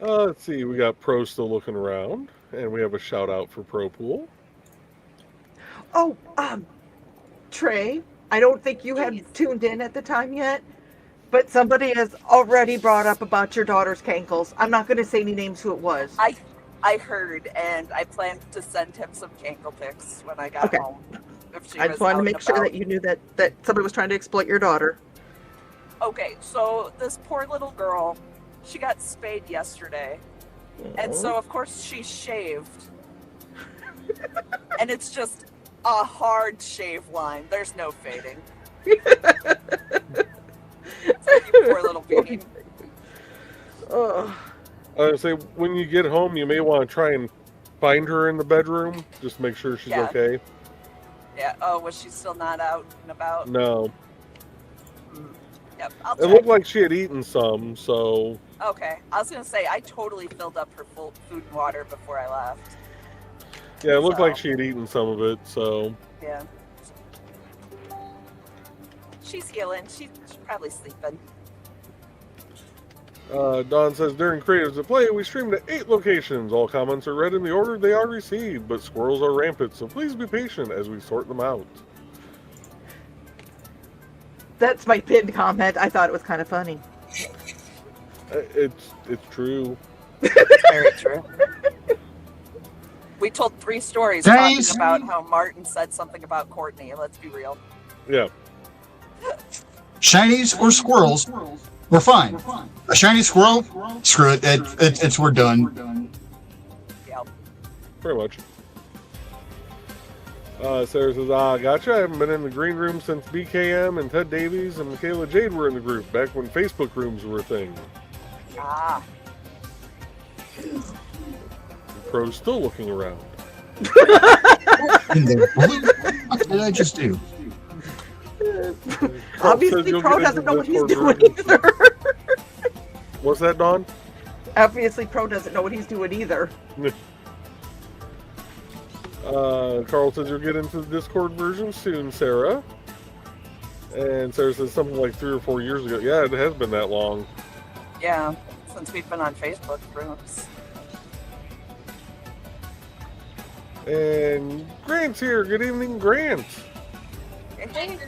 Let's see, we got Pro still looking around, and we have a shout out for Pro Pool. Oh, Trey, I don't think you had Jeez. tuned in at the time yet, but somebody has already brought up about your daughter's cankles. I'm not going to say any names who it was. I heard, and I planned to send him some cankle pics when I got Okay. home. If she I was just wanted out to and make sure about. that you knew that somebody was trying to exploit your daughter. Okay, so this poor little girl, she got spayed yesterday. And so, of course, she's shaved. And it's just a hard shave line. There's no fading. It's like, you poor little bean. Oh, I would say, when you get home, you may want to try and find her in the bedroom, just make sure she's Yeah. okay. Yeah, oh, was she still not out and about? No. Yep, I'll It check. looked like she had eaten some, so... Okay, I was gonna say, I totally filled up her full food and water before I left. Yeah, it looked like So- she had eaten some of it, so... Yeah. She's healing. She's probably sleeping. Don says, during Creatives at Play, we streamed at 8 locations. All comments are read in the order they are received, but squirrels are rampant, so please be patient as we sort them out. that's my pinned comment. I thought it was kind of funny. It's true. Very true. We told 3 stories Guys. talking about how Martin said something about Courtney. Let's be real. Yeah. Shinies or squirrels, we're fine. A shiny squirrel, screw it. It's we're done. Yeah. Pretty much. Sarah says, gotcha. I haven't been in the green room since BKM and Ted Davies and Michaela Jade were in the group, back when Facebook rooms were a thing. Ah. Pro's still looking around. In the what did I just do? Carl Obviously, says you'll Pro get into doesn't know what he's Discord doing version. either. What's that, Don? Obviously, Pro doesn't know what he's doing either. Carl says you'll get into the Discord version soon, Sarah. And Sarah says something like 3 or 4 years ago. Yeah, it has been that long. Yeah. Since we've been on Facebook groups. And Grant's here. Good evening, Grant. Hey,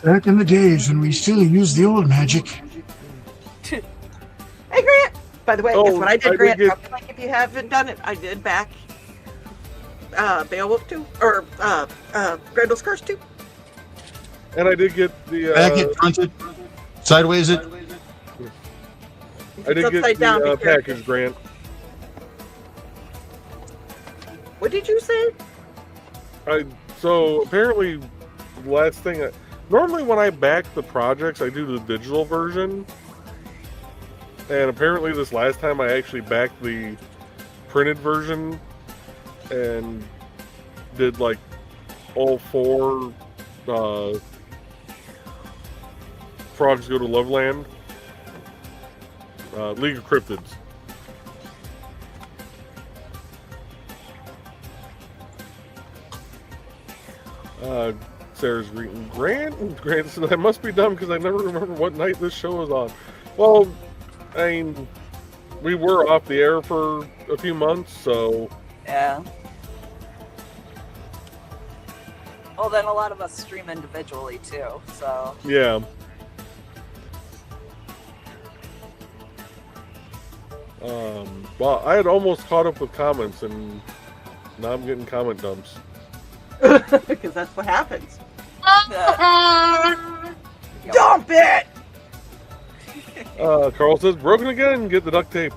Back in the days when we still used the old magic. Hey, Grant! By the way, Oh, guess what I did, I did Grant? get- Drop a like if you haven't done it. I did back Beowulf 2, or Grendel's Curse 2. And I did get the Back it, fronted, sideways it. I did It's get upside down, the be careful. package, Grant. What did you say? So apparently, the last thing. Normally, when I back the projects, I do the digital version. And apparently, this last time I actually backed the printed version and did like all 4 Frogs Go to Loveland. League of Cryptids. Sarah's greeting Grant. Grant said, I must be dumb because I never remember what night this show was on. Well, I mean, we were off the air for a few months, so yeah. Well, then a lot of us stream individually too, so. Yeah. Well, I had almost caught up with comments, and now I'm getting comment dumps. Because that's what happens. Dump it! Carl says, broken again, get the duct tape.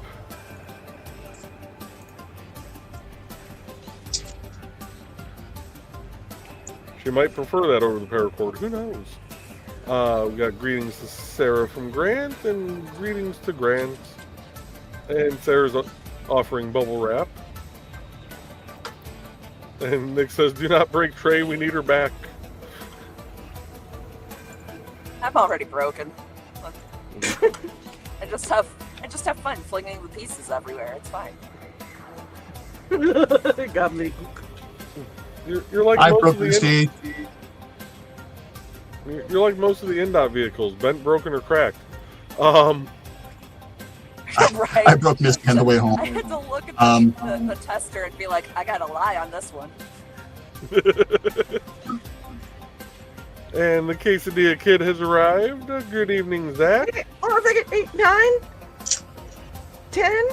She might prefer that over the paracord, who knows? We got greetings to Sarah from Grant, and greetings to Grant. And Sarah's offering bubble wrap. And Nick says, do not break Trey, we need her back. I'm already broken. I just have fun flinging the pieces everywhere. It's fine. Got me. You're like I most broke of the the stage. you're like most of the NDOT vehicles, bent, broken, or cracked. Right. I broke Misty on the way home. I had to look at the tester and be like, I gotta lie on this one. And the quesadilla kid has arrived. Good evening, Zach. Oh, I think 8, 9, 10,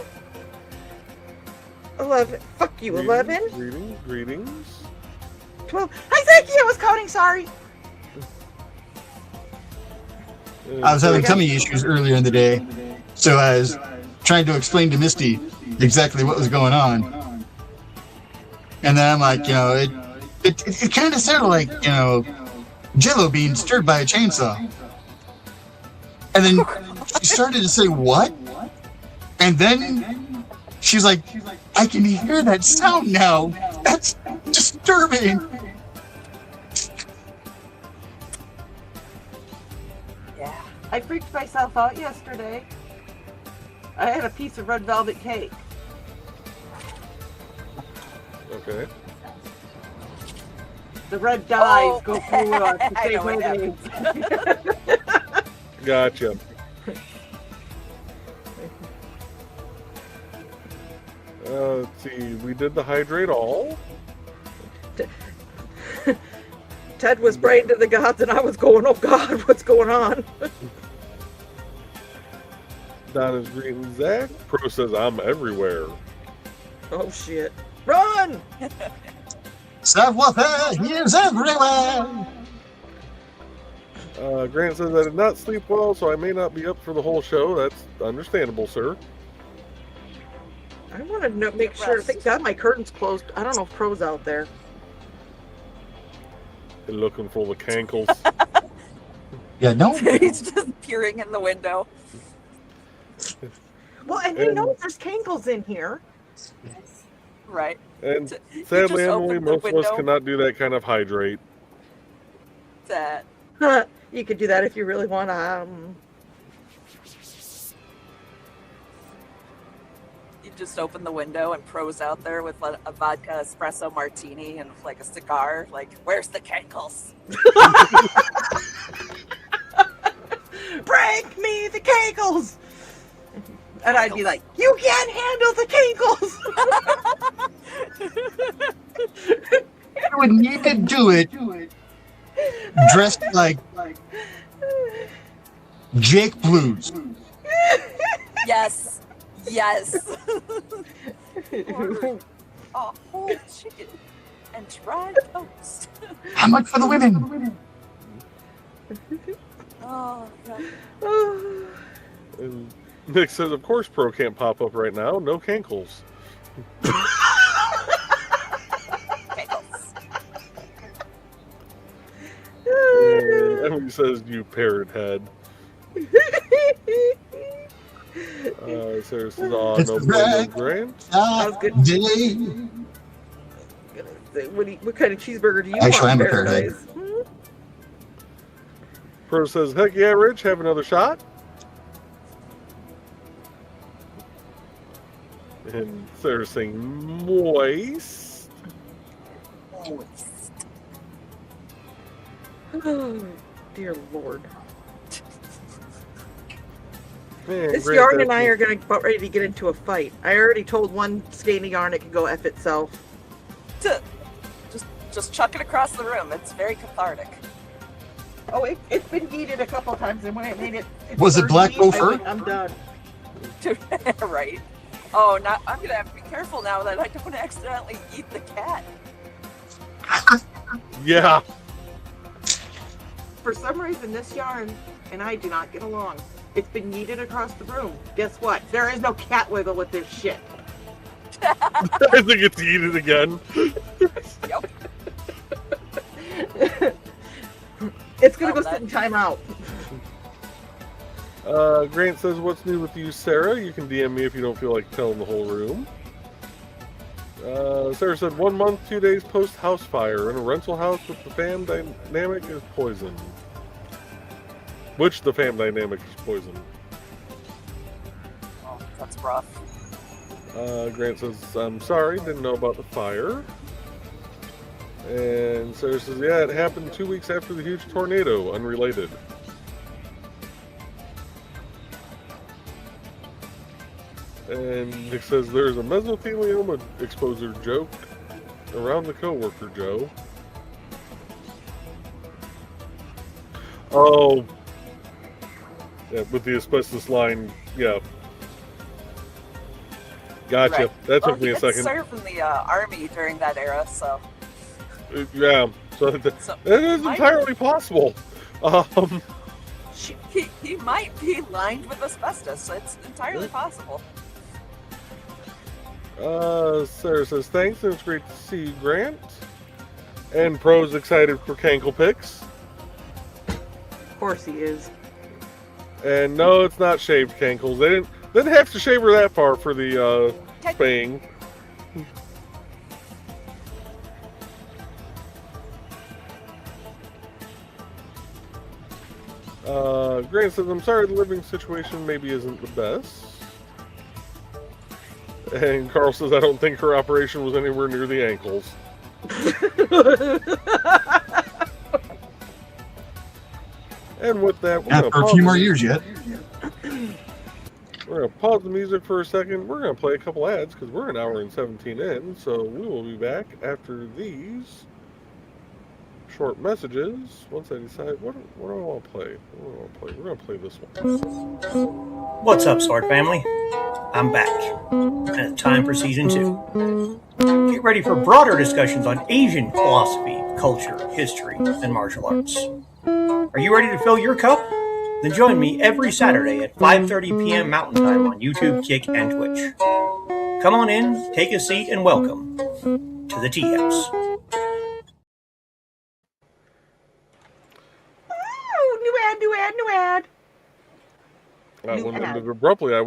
11. Fuck you, 11. Greetings. 12. Hi, thank you. I was counting. Sorry. I was having tummy issues earlier in the day, so I was trying to explain to Misty exactly what was going on. And then I'm like, it kind of sounded like, jello beans stirred by a chainsaw. And then she started to say, what? And then she's like, I can hear that sound now. That's disturbing. Yeah. I freaked myself out yesterday. I had a piece of red velvet cake. Okay. The red dyes go through to I save know what mermaids. Gotcha. Let's see. We did the hydrate all. Ted was praying to the gods, and I was going, "Oh God, what's going on?" Donna's greeting Zach. Pro says, I'm everywhere. Oh shit! Run! Savoir-faire is everywhere. Grant says, I did not sleep well, so I may not be up for the whole show. That's understandable, sir. I want to make sure. Thank God my curtain's closed. I don't know if Pro's out there. You're looking for the cankles. Yeah, no. He's just peering in the window. Well, and you know there's cankles in here. Right. And He sadly, just Emily, opened the most of us window. cannot do that kind of hydrate. That. You could do that if you really want. You just open the window and Pro's out there with a vodka espresso martini and like a cigar. Like, where's the cankles? Break me the cankles! And I'd be like, you can't handle the cankles! You would need to do it dressed like Jake Blues. Yes. Yes. Ordered a whole chicken and dried toast. How much for the women? Oh, God. And Nick says, of course, Pro can't pop up right now. No cankles. Cankles. And Emily says, you parrot head. Sarah says, oh, It's no the blame, red. Grant. was good. Day. What kind of cheeseburger do you Actually, want? I'm a paradise. Hmm? Pro says, heck yeah, Rich, have another shot. And Sarah's saying, moist. Oh, dear Lord. Man, This Grant, yarn and that's I are going to about ready to get into a fight. I already told one skein of yarn it could go F itself. Just just chuck it across the room. It's very cathartic. Oh, it's been heated a couple times, and when I made it, Was it black I went, gopher? I'm done. Right. Oh, now I'm gonna have to be careful now that I don't accidentally eat the cat. Yeah. For some reason, this yarn and I do not get along. It's been yeeted across the room. Guess what? There is no cat wiggle with this shit. I think it's eaten again. Yep. It's gonna go sit in timeout. Grant says, "What's new with you, Sarah? You can DM me if you don't feel like telling the whole room." Sarah said, 1 month, 2 days post house fire in a rental house with the fam dynamic is poison. Which the fam dynamic is poison. Oh, that's rough. Grant says, "I'm sorry, didn't know about the fire." And Sarah says, "Yeah, it happened 2 weeks after the huge tornado, unrelated." And Nick says, "There's a mesothelioma exposure joke around the coworker, Joe." Oh. Yeah, with the asbestos line, yeah. Gotcha. Right. That took Well, me a he second. served in the army during that era, so Yeah, so that is might- entirely possible. he might be lined with asbestos. It's entirely possible. Sarah says, "Thanks, and it's great to see you, Grant." And Pro's excited for Cankle Picks. Of course he is. And no, it's not shaved cankles. They didn't have to shave her that far for the spaying. Grant says, "I'm sorry the living situation maybe isn't the best." And Carl says, "I don't think her operation was anywhere near the ankles." And with that, we're Not gonna for a pause few the more music. years yet. We're gonna pause the music for a second. We're gonna play a couple ads because we're an hour and 17 in. So we will be back after these short messages. Once I decide what do I want to play. We're gonna play this one. What's up, Sword Family? I'm back, and it's time for Season 2. Get ready for broader discussions on Asian philosophy, culture, history, and martial arts. Are you ready to fill your cup? Then join me every Saturday at 5:30 p.m. Mountain Time on YouTube, Kick, and Twitch. Come on in, take a seat, and welcome to the Tea House. Oh, new ad. That New one ad. ended abruptly. I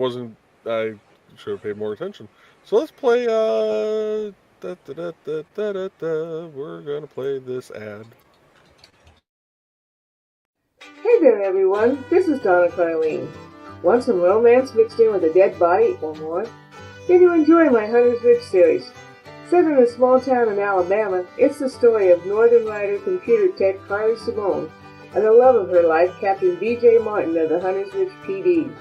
should have paid more attention. So let's play. We're gonna play this ad. Hey there, everyone. This is Donna Carlene. Want some romance mixed in with a dead body or more? Then you enjoy my Hunter's Ridge series. Set in a small town in Alabama, it's the story of Northern Rider computer tech Carly Simone and the love of her life, Captain B.J. Martin of the Hunter's Ridge PD.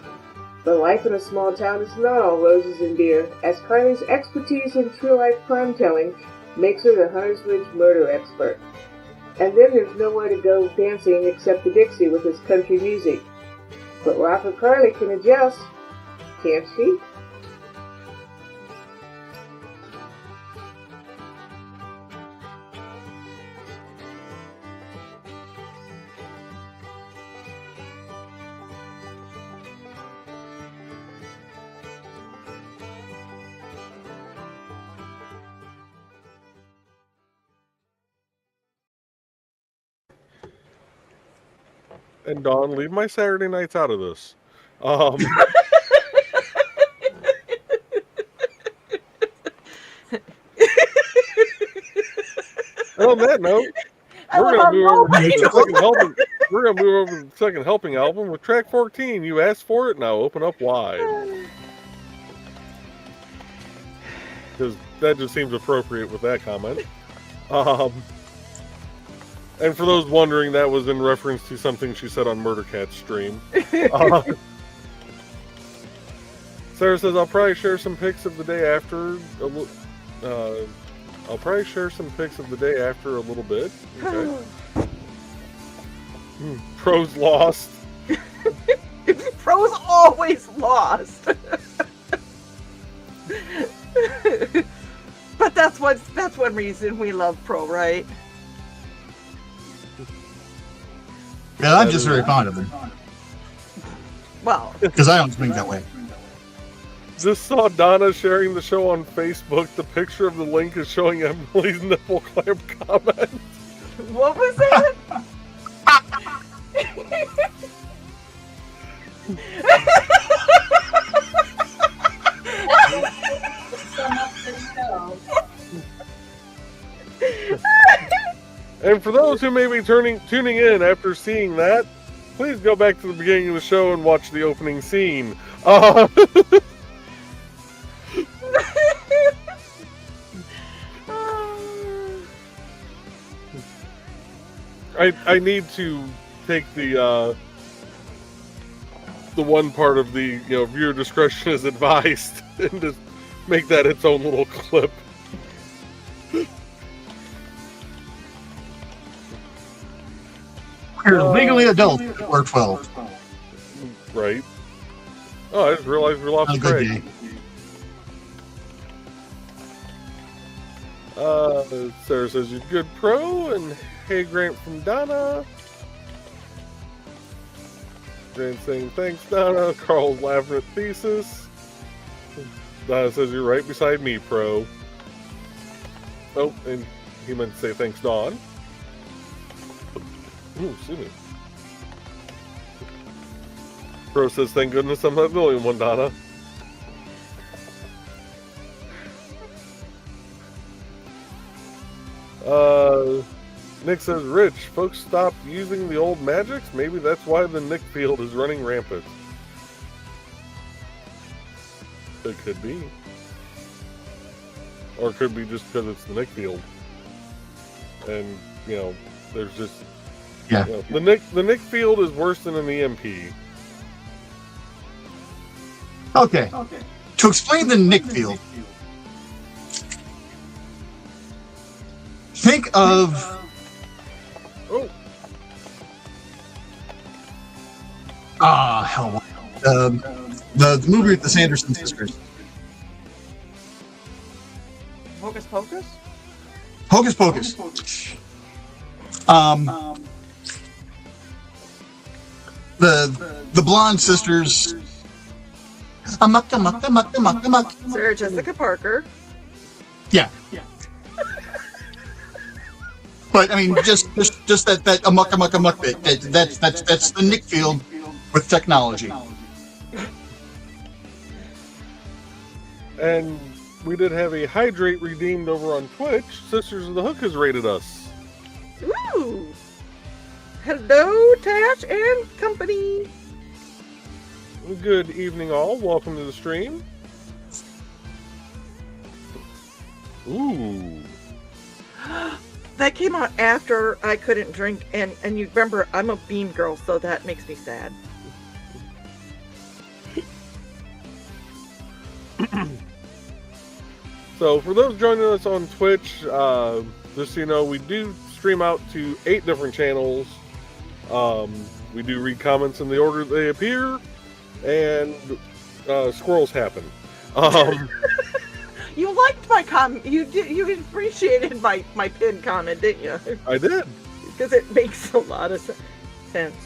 But life in a small town is not all roses and beer, as Carly's expertise in true-life crime-telling makes her the Hunter's Ridge murder expert. And then there's nowhere to go dancing except the Dixie with its country music. But Rocker Carly can adjust, can't she? And Dawn, leave my Saturday nights out of this. And on that note, we're gonna move over to the second helping. We're gonna move over to the second helping album with track 14. You asked for it, now open up wide. Because that just seems appropriate with that comment. And for those wondering, that was in reference to something she said on Murder Cat's stream. Sarah says, "I'll probably share some pics of the day after I'll probably share some pics of the day after a little bit. Okay. Pro's lost. Pro's always lost. But that's one reason we love Pro, right? Yeah, I'm just very fond of him. Well, Because I don't think that way. Just saw Donna sharing the show on Facebook. The picture of the link is showing Emily's nipple clamp comment. what was that? Sum up the show. And for those who may be tuning in after seeing that, please go back to the beginning of the show and watch the opening scene. I need to take the one part of the viewer discretion is advised and just make that its own little clip. We're legally adult. We're 12. Right. Oh, I just realized we lost Have a good Craig. day. Sarah says you're good, Pro, and hey Grant from Donna. Grant saying thanks, Donna. Carl's laughing at thesis. Donna says you're right beside me, Pro. Oh, and he meant to say thanks, Dawn. Ooh, excuse me. Pro says thank goodness I'm not the only one, Donna. Nick says, Rich, folks stopped using the old magics? Maybe that's why the Nick field is running rampant. It could be. Or it could be just because it's the Nick field. And, there's just... Yeah. The Nick field is worse than an EMP. Okay. To explain the Nick field, think of hell, the movie with the Sanderson sisters. Hocus Pocus? Hocus Pocus. The blonde sisters. Amok. Sarah Jessica Parker. Yeah. But I mean, just that amok bit. That's the Nick field with technology. And we did have a hydrate redeemed over on Twitch. Sisters of the Hook has rated us. Ooh! Hello, Tash and company. Good evening, all. Welcome to the stream. Ooh. That came out after I couldn't drink, and you remember, I'm a bean girl, so that makes me sad. So, for those joining us on Twitch, just so you know, we do stream out to 8 different channels. We do read comments in the order they appear, and squirrels happen. You liked my comment. You appreciated my pinned comment, didn't you? I did. Because it makes a lot of sense.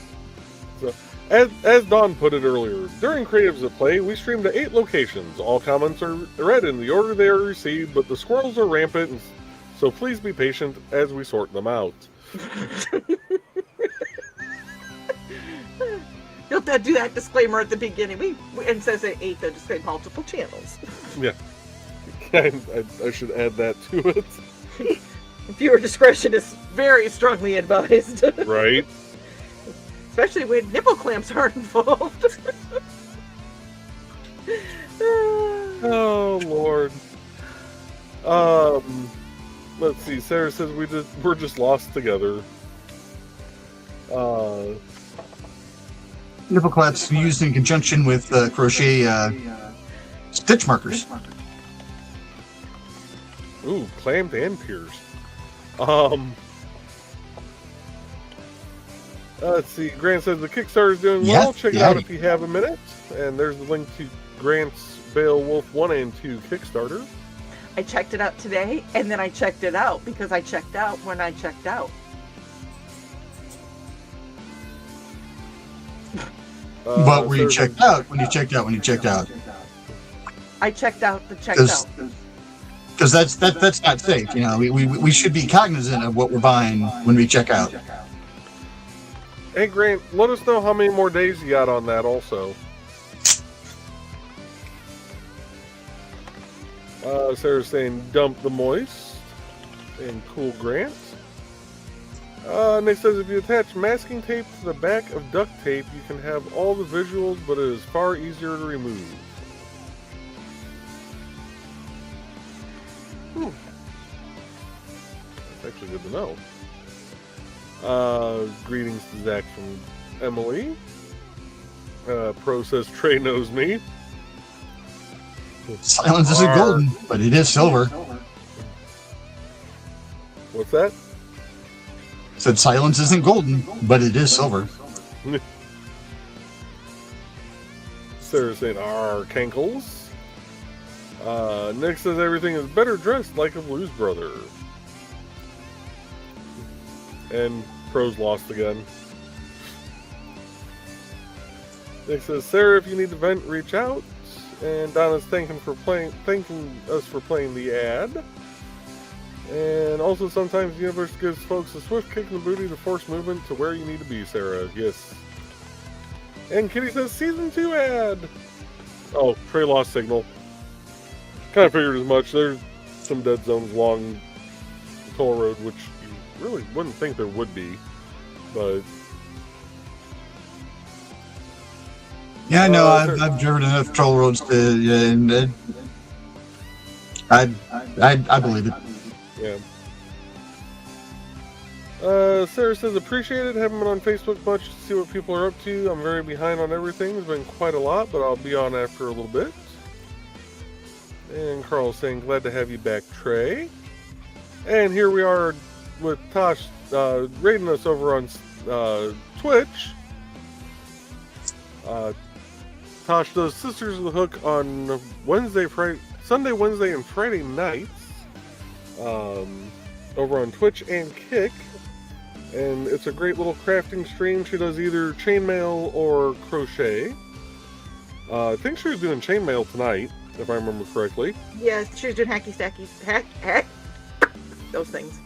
So, as Dawn put it earlier, during Creatives at Play, we stream to 8 locations. All comments are read in the order they are received, but the squirrels are rampant, so please be patient as we sort them out. You'll have to do that disclaimer at the beginning. It says at 8 to display multiple channels. Yeah. I should add that to it. Viewer discretion is very strongly advised. Right. Especially when nipple clamps are involved. Oh, Lord. Let's see. Sarah says we're just lost together. Nipple clamps used in conjunction with crochet stitch markers. Ooh, clamped and pierced. Let's see. Grant says the Kickstarter is doing well. Check it out if you have a minute. And there's the link to Grant's Beowulf 1 and 2 Kickstarter. I checked it out today, and then I checked it out because I checked out when I checked out. But were you checked out when you checked out when you checked out? I checked out the checked out. Because that's not safe. You know, we should be cognizant of what we're buying when we check out. Hey Grant, let us know how many more days you got on that also. Sarah's saying dump the moist and cool Grant. Nick says if you attach masking tape to the back of duct tape, you can have all the visuals, but it is far easier to remove. That's actually good to know. Greetings to Zach from Emily. Pro says Trey knows me. Silence isn't golden, but it is silver. What's that? Said silence isn't golden, but it is silver. Sarah saying, Cankles. Nick says everything is better dressed like a Blues Brother. And Pro's lost again. Nick says, Sarah, if you need to vent, reach out. And Donna's thanking us for playing the ad. And also sometimes the universe gives folks a swift kick in the booty to force movement to where you need to be, Sarah. Yes. And Kitty says, Season 2 ad! Oh, Trey lost signal. Kind of figured as much. There's some dead zones along the toll road, which you really wouldn't think there would be. But... Yeah, no, I've driven enough toll roads to, and I believe it. Yeah. Sarah says, appreciate it. Haven't been on Facebook much to see what people are up to. I'm very behind on everything. There's been quite a lot, but I'll be on after a little bit. And Carl's saying, glad to have you back, Trey. And here we are with Tosh rating us over on Twitch. Tosh does Sisters of the Hook on Sunday, Wednesday, and Friday nights. Over on Twitch and Kick. And it's a great little crafting stream. She does either chainmail or crochet. I think she was doing chainmail tonight, if I remember correctly. Yes, she was doing hacky stacky those things.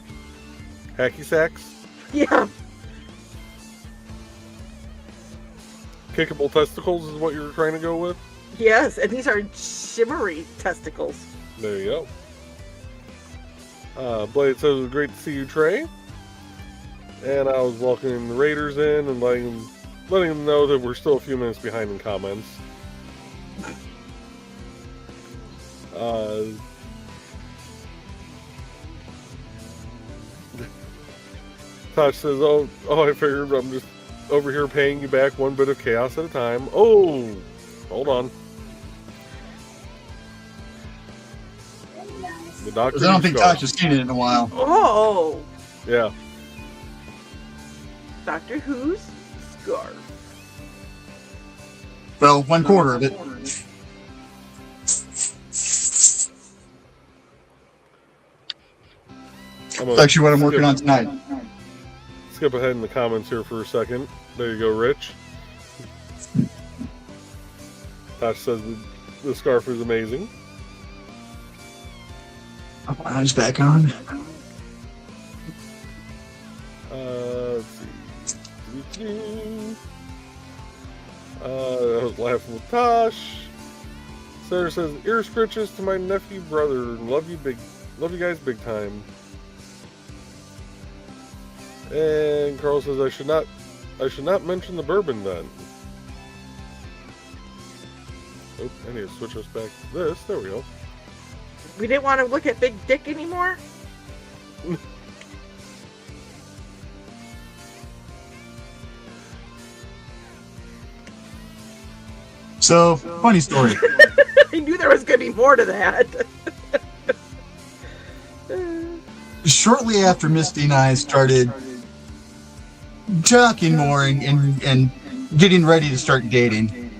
Hacky sacks? Yeah. Kickable testicles is what you're trying to go with? Yes, and these are shimmery testicles. There you go. Blade says it was great to see you, Trey. And I was welcoming the Raiders in and letting them know that we're still a few minutes behind in comments. Tosh says, oh, I figured I'm just over here paying you back one bit of chaos at a time. Oh, hold on. The doctor. I don't think Tosh has seen it in a while. Oh. Yeah. Doctor Who's scarf. Well, 1/4 of it. That's actually what I'm working on tonight. Skip ahead in the comments here for a second. There you go, Rich. Tosh says the scarf is amazing. Eyes back on. Let's see. I was laughing with Tosh. Sarah says, ear scritches to my nephew brother. Love you guys big time. And Carl says I should not mention the bourbon then. Oh, I need to switch us back to this. There we go. We didn't want to look at Big Dick anymore? So, funny story. I knew there was going to be more to that. shortly after Misty and I started talking more and getting ready to start dating,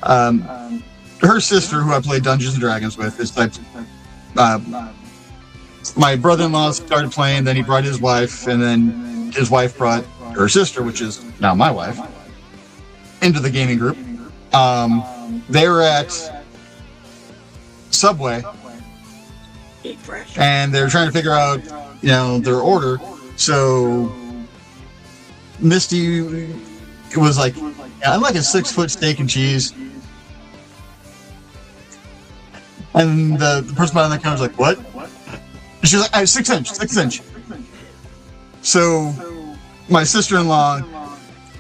her sister, who I play Dungeons and Dragons with, is like, my brother-in-law started playing, then he brought his wife, and then his wife brought her sister, which is now my wife, into the gaming group. They were at Subway, and they're trying to figure out, their order. So Misty was like, I'd like a 6-foot steak and cheese. And the person behind the counter was like, what? And she was like, 6 inch. So my sister-in-law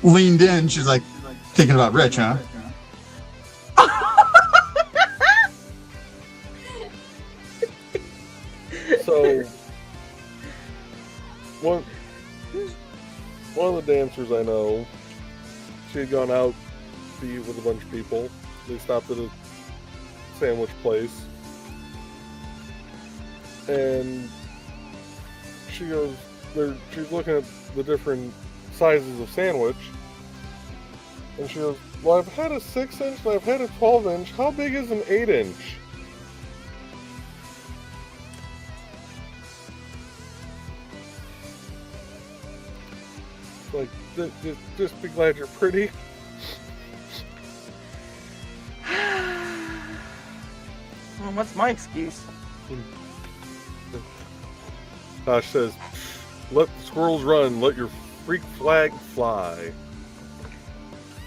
leaned in. She's like, thinking about Rich, huh? So, one of the dancers I know, she had gone out to eat with a bunch of people. They stopped at a sandwich place, and she goes, she's looking at the different sizes of sandwich, and she goes, well, I've had a 6 inch and I've had a 12 inch. How big is an 8 inch? Like, just be glad you're pretty. Well, what's my excuse? Tosh says, let the squirrels run, let your freak flag fly.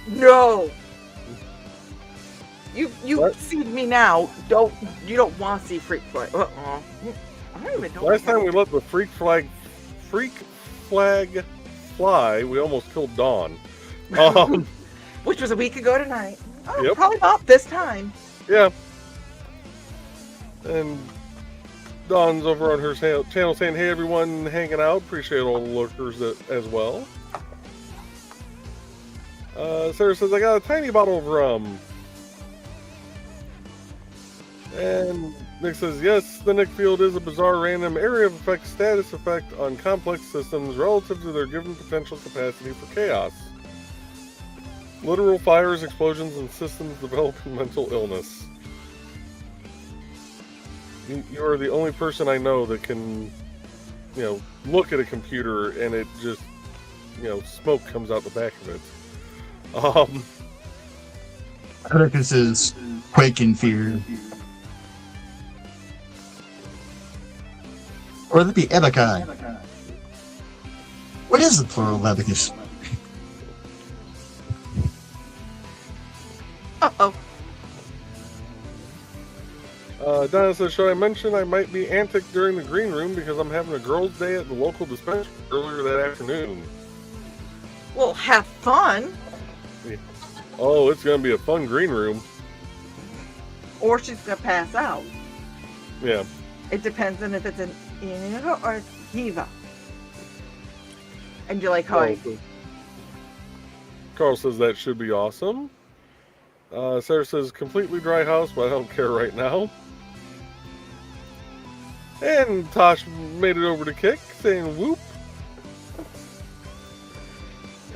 No. You What? see me now. You don't want to see freak flag. I don't even know. Last time we let the freak flag fly, we almost killed Dawn. Which was a week ago tonight. Oh, Yep. probably not this time. Yeah. And Dawn's over on her channel saying, hey everyone hanging out, appreciate all the lurkers as well. Sarah says, I got a tiny bottle of rum. And Nick says, yes, the Nick field is a bizarre random area of effect status effect on complex systems relative to their given potential capacity for chaos. Literal fires, explosions, and systems developing mental illness. You are the only person I know that can, look at a computer and it just, smoke comes out the back of it. Atticus is quake in fear. Or would it be Ebakai? What is the plural of Abacus? Uh-oh. Donna says, should I mention I might be antic during the green room because I'm having a girls' day at the local dispensary earlier that afternoon? Well, have fun. Oh, it's going to be a fun green room. Or she's going to pass out. Yeah. It depends on if it's an Inigo or Hiva. And you like how Carl says that should be awesome. Sarah says, completely dry house, but I don't care right now. And Tosh made it over to Kick, saying whoop.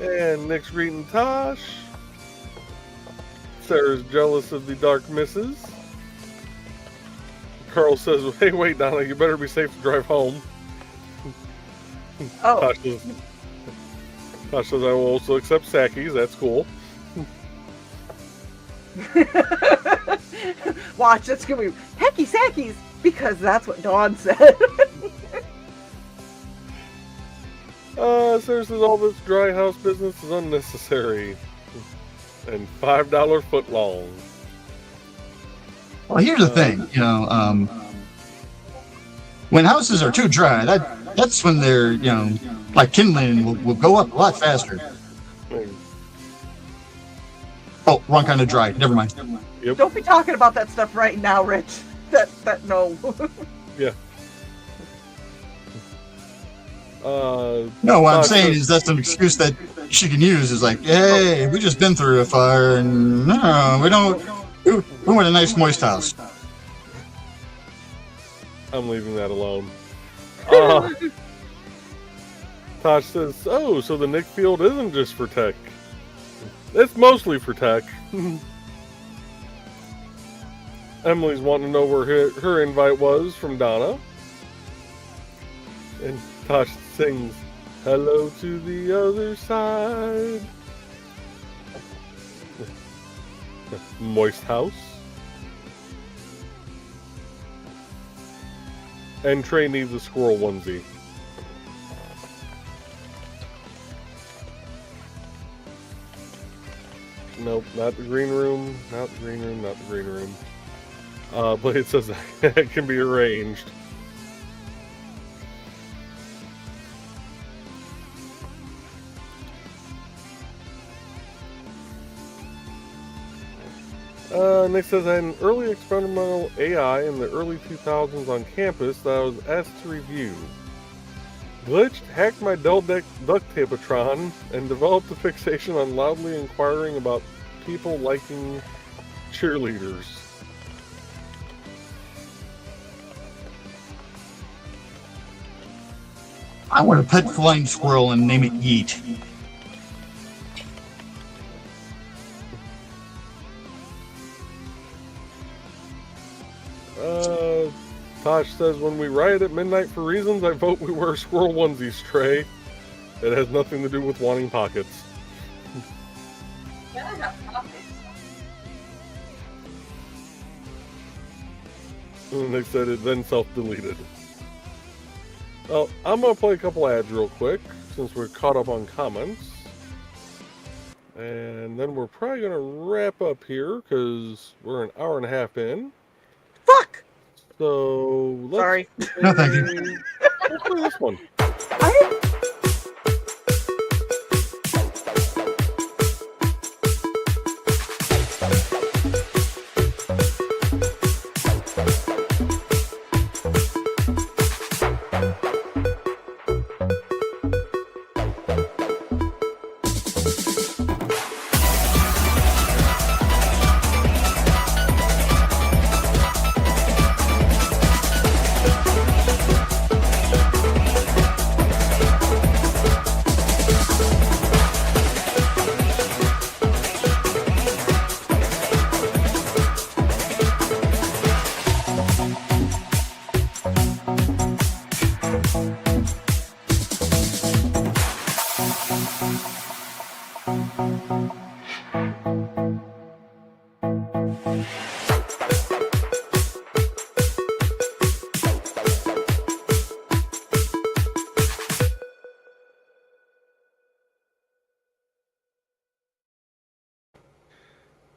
And Nick's greeting Tosh. Sarah's jealous of the dark misses. Carl says, hey, wait, Donna, you better be safe to drive home. Oh. Tosh says, I will also accept Sakis, that's cool. Watch, it's going to be hecky sackies, because that's what Dawn said. Sarah says, all this dry house business is unnecessary. And $5 foot long. Well, here's the thing, when houses are too dry, that's when they're, like kindling will go up a lot faster. Oh, wrong kind of dry. Never mind. Yep. Don't be talking about that stuff right now, Rich. No. Yeah. No, what I'm saying is that's an excuse that she can use. Is like, hey, we just been through a fire, and no, we don't. We want a nice moist house. I'm leaving that alone. Tosh says, "Oh, so the Nick Field isn't just for tech. It's mostly for tech." Emily's wanting to know where her invite was from Donna. And Tosh sings, "Hello to the other side." Moist house. And Trey needs a squirrel onesie. Nope, not the green room, not the green room, not the green room. But it says it can be arranged. Nick says, I had an early experimental AI in the early 2000s on campus that I was asked to review. Glitched, hacked my Dell duct tapatron, and developed a fixation on loudly inquiring about people liking cheerleaders. I want a pet flying squirrel and name it Yeet. Tosh says, when we riot at midnight for reasons, I vote we wear squirrel onesies, Trey. It has nothing to do with wanting pockets. Yeah, I have pockets. And they said it then self-deleted. Well, I'm going to play a couple ads real quick, since we're caught up on comments. And then we're probably going to wrap up here, because we're an hour and a half in. Fuck! So, let's Sorry. No, thank you. Let's play this one.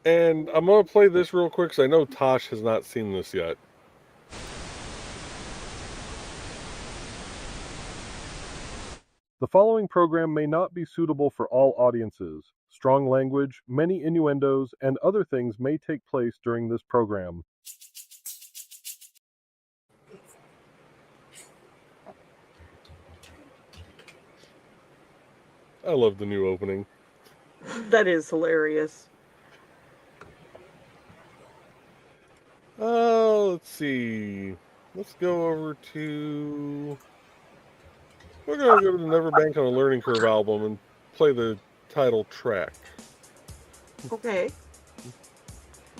And I'm going to play this real quick because I know Tosh has not seen this yet. The following program may not be suitable for all audiences. Strong language, many innuendos, and other things may take place during this program. I love the new opening. That is hilarious. Let's see. Let's go over to... We're going to go to the Never Bank on a Learning Curve album and play the title track. Okay.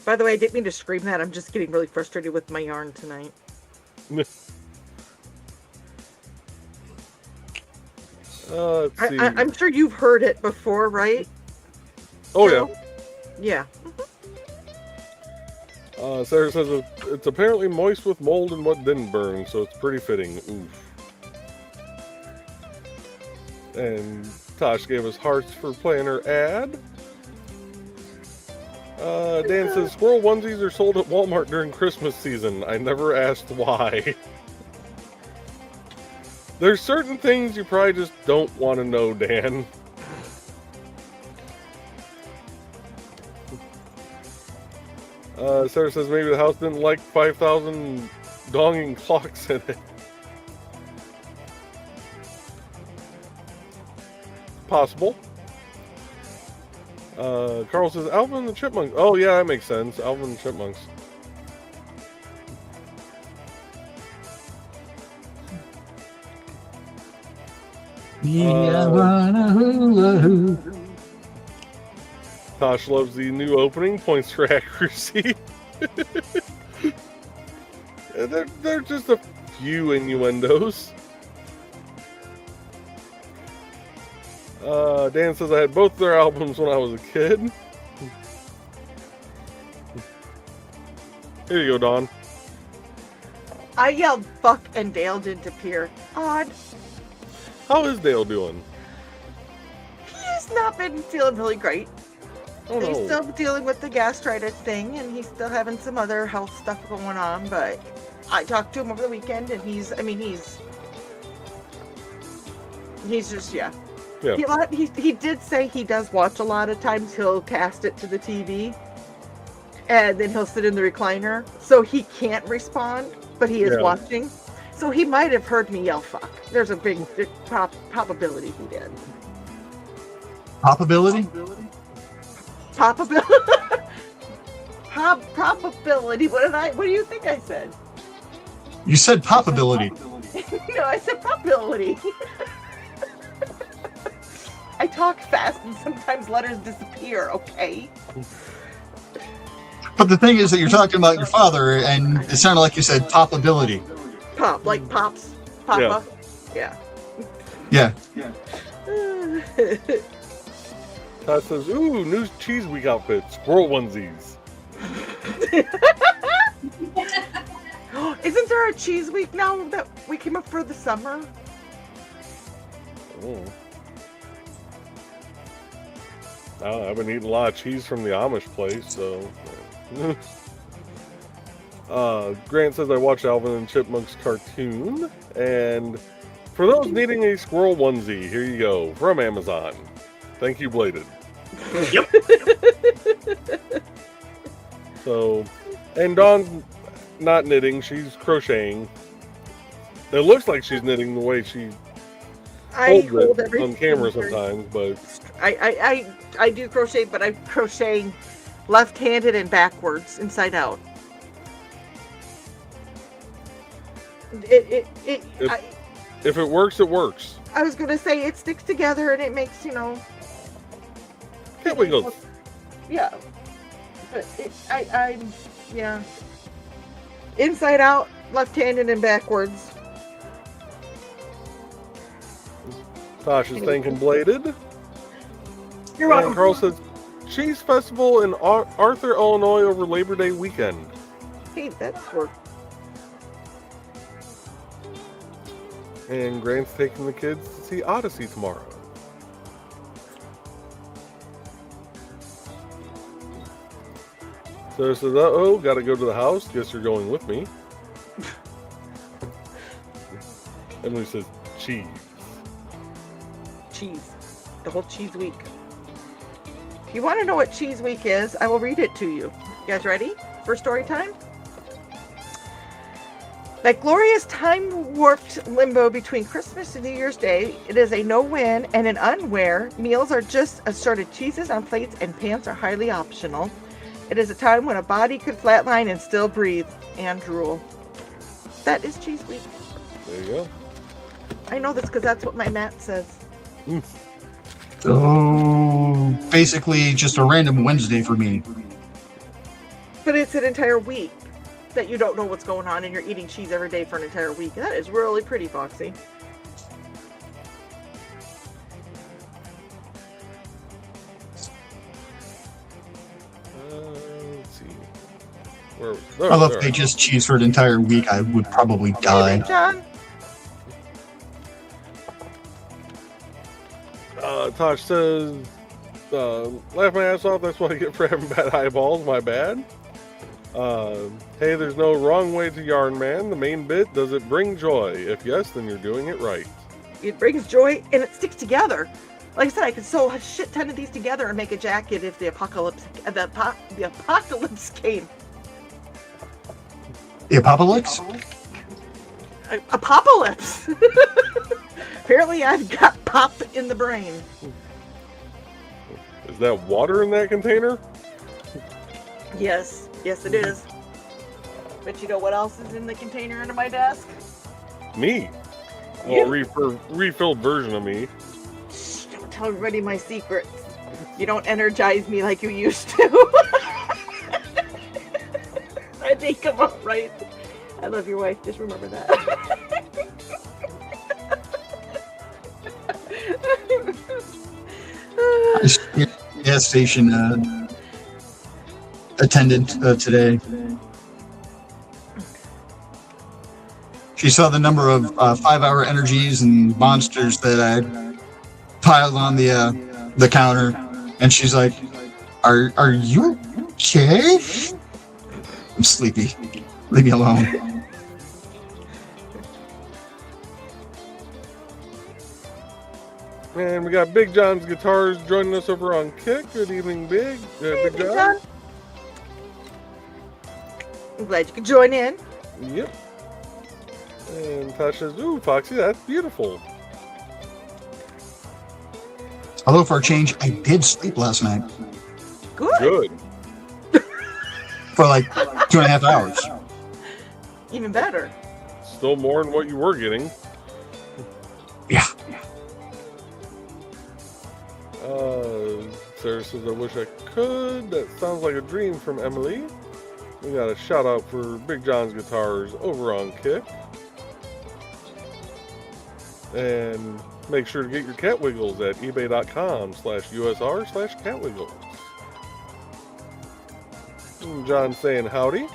By the way, I didn't mean to scream that. I'm just getting really frustrated with my yarn tonight. Let's see. I'm sure you've heard it before, right? Oh, yeah. Yeah. Sarah says it's apparently moist with mold and what didn't burn, so it's pretty fitting. Oof. And Tosh gave us hearts for playing her ad. Dan says, squirrel onesies are sold at Walmart during Christmas season. I never asked why. There's certain things you probably just don't want to know, Dan. Sarah says maybe the house didn't like 5,000 donging clocks in it. Possible. Carl says Alvin and the Chipmunks. Oh yeah, that makes sense. Alvin and the Chipmunks. I wanna hula hoop. Tosh loves the new opening, points for accuracy. They're just a few innuendos. Dan says I had both their albums when I was a kid. Here you go, Dawn. I yelled fuck and Dale didn't appear. Odd. How is Dale doing? He's not been feeling really great. Oh, He's no. still dealing with the gastritis thing, and he's still having some other health stuff going on, but I talked to him over the weekend, and he's just, yeah. Yeah. He did say he does watch a lot of times. He'll cast it to the TV, and then he'll sit in the recliner, so he can't respond, but he is watching. So he might have heard me yell fuck. There's a big probability he did. Popability? Probability. What do you think I said? You said popability. No, I said probability. I talk fast and sometimes letters disappear, okay? But the thing is that you're talking about your father, and it sounded like you said popability. Pop, like pops. Papa. Yeah. Yeah. Todd says, ooh, new cheese week outfit, squirrel onesies. Isn't there a cheese week now that we came up for the summer? Oh. I've been eating a lot of cheese from the Amish place, so. Grant says I watched Alvin and Chipmunk's cartoon, and for those needing a squirrel onesie, here you go from Amazon. Thank you, Bladed. Yep. So, and Dawn's not knitting; she's crocheting. It looks like she's knitting the way she holds it everything on camera sometimes, but I do crochet, but I'm crocheting left-handed and backwards, inside out. if it works, it works. I was gonna say it sticks together and it makes, Can't we go? Yeah. But I'm yeah. Inside out, left-handed and backwards. Tosh is thanking Bladed. You're welcome. And Carl says, Cheese Festival in Arthur, Illinois over Labor Day weekend. Hey, that's work. And Grant's taking the kids to see Odyssey tomorrow. So it says, uh-oh, gotta go to the house. Guess you're going with me. Emily says, cheese. Cheese. The whole cheese week. If you want to know what cheese week is, I will read it to you. You guys ready for story time? That glorious time-warped limbo between Christmas and New Year's Day, it is a no-win and an unwear. Meals are just assorted cheeses on plates and pants are highly optional. It is a time when a body could flatline and still breathe and drool. That is cheese week. There you go. I know this because that's what my mat says. So basically just a random Wednesday for me. But it's an entire week that you don't know what's going on and you're eating cheese every day for an entire week. That is really pretty, Foxy. Let's see. I love if they just cheese for an entire week. I would probably die. Hey, John. Tosh says, laugh my ass off, that's what I get for having bad eyeballs, my bad. Hey, there's no wrong way to yarn, man. The main bit, does it bring joy? If yes, then you're doing it right. It brings joy and it sticks together. Like I said, I could sew a shit ton of these together and make a jacket if the apocalypse came. The apocalypse? Apocalypse! Apparently I've got pop in the brain. Is that water in that container? Yes, yes it is. But you know what else is in the container under my desk? Me. Well, refilled version of me. Shh, don't tell everybody my secrets. You don't energize me like you used to. I think I'm all right. I love your wife. Just remember that. Gas station attendant today. She saw the number of 5-hour energies and monsters that I piled on the counter, and she's like, "Are you okay?" I'm sleepy. Leave me alone. And we got Big John's Guitars joining us over on Kick. Good evening, Big. Hey, Big John. I'm glad you could join in. Yep. And Tasha says, "Ooh, Foxy, that's beautiful." Although for a change, I did sleep last night Good. for like 2.5 hours. Even better. Still more than what you were getting. Yeah. Sarah says, "I wish I could. That sounds like a dream from Emily." We got a shout out for Big John's Guitars over on Kick. And make sure to get your cat wiggles at ebay.com/USR/catwiggles. And John saying howdy.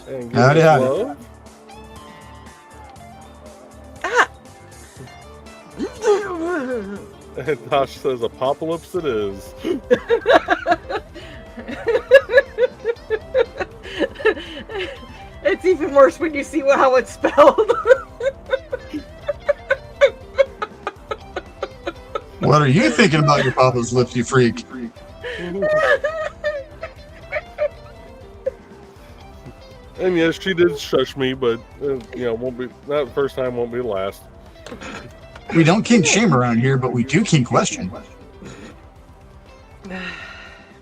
And Howdy, howdy. love. And Tosh says, "Apocalypse it is." It's even worse when you see how it's spelled. What are you thinking about your papa's lips, you freak? And yes, she did shush me, but won't be not the first time, won't be the last. We don't kink shame around here, but we do kink question.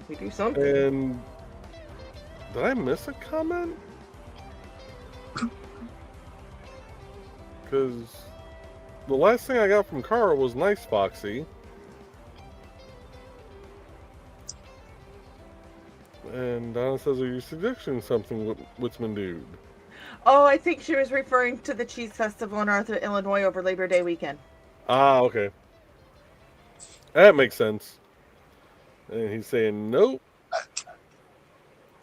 We do something. And did I miss a comment? Because the last thing I got from Carl was nice, Foxy. And Donna says, "Are you suggesting something, Witzman dude?" Oh, I think she was referring to the Cheese Festival in Arthur, Illinois over Labor Day weekend. Ah, okay. That makes sense. And he's saying nope.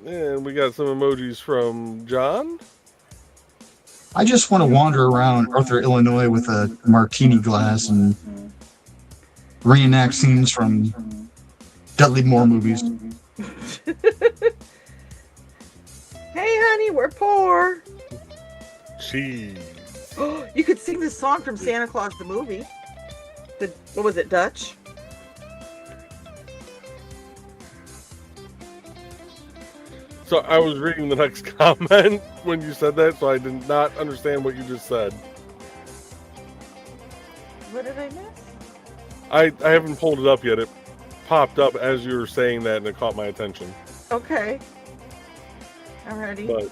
And we got some emojis from John. I just want to wander around Arthur, Illinois with a martini glass and reenact scenes from Dudley Moore movies. Hey, honey, we're poor. Cheese. You could sing this song from Santa Claus the movie. What was it, Dutch? So I was reading the next comment when you said that, so I did not understand what you just said. What did I miss? I haven't pulled it up yet. It popped up as you were saying that, and it caught my attention. Okay. Alrighty. But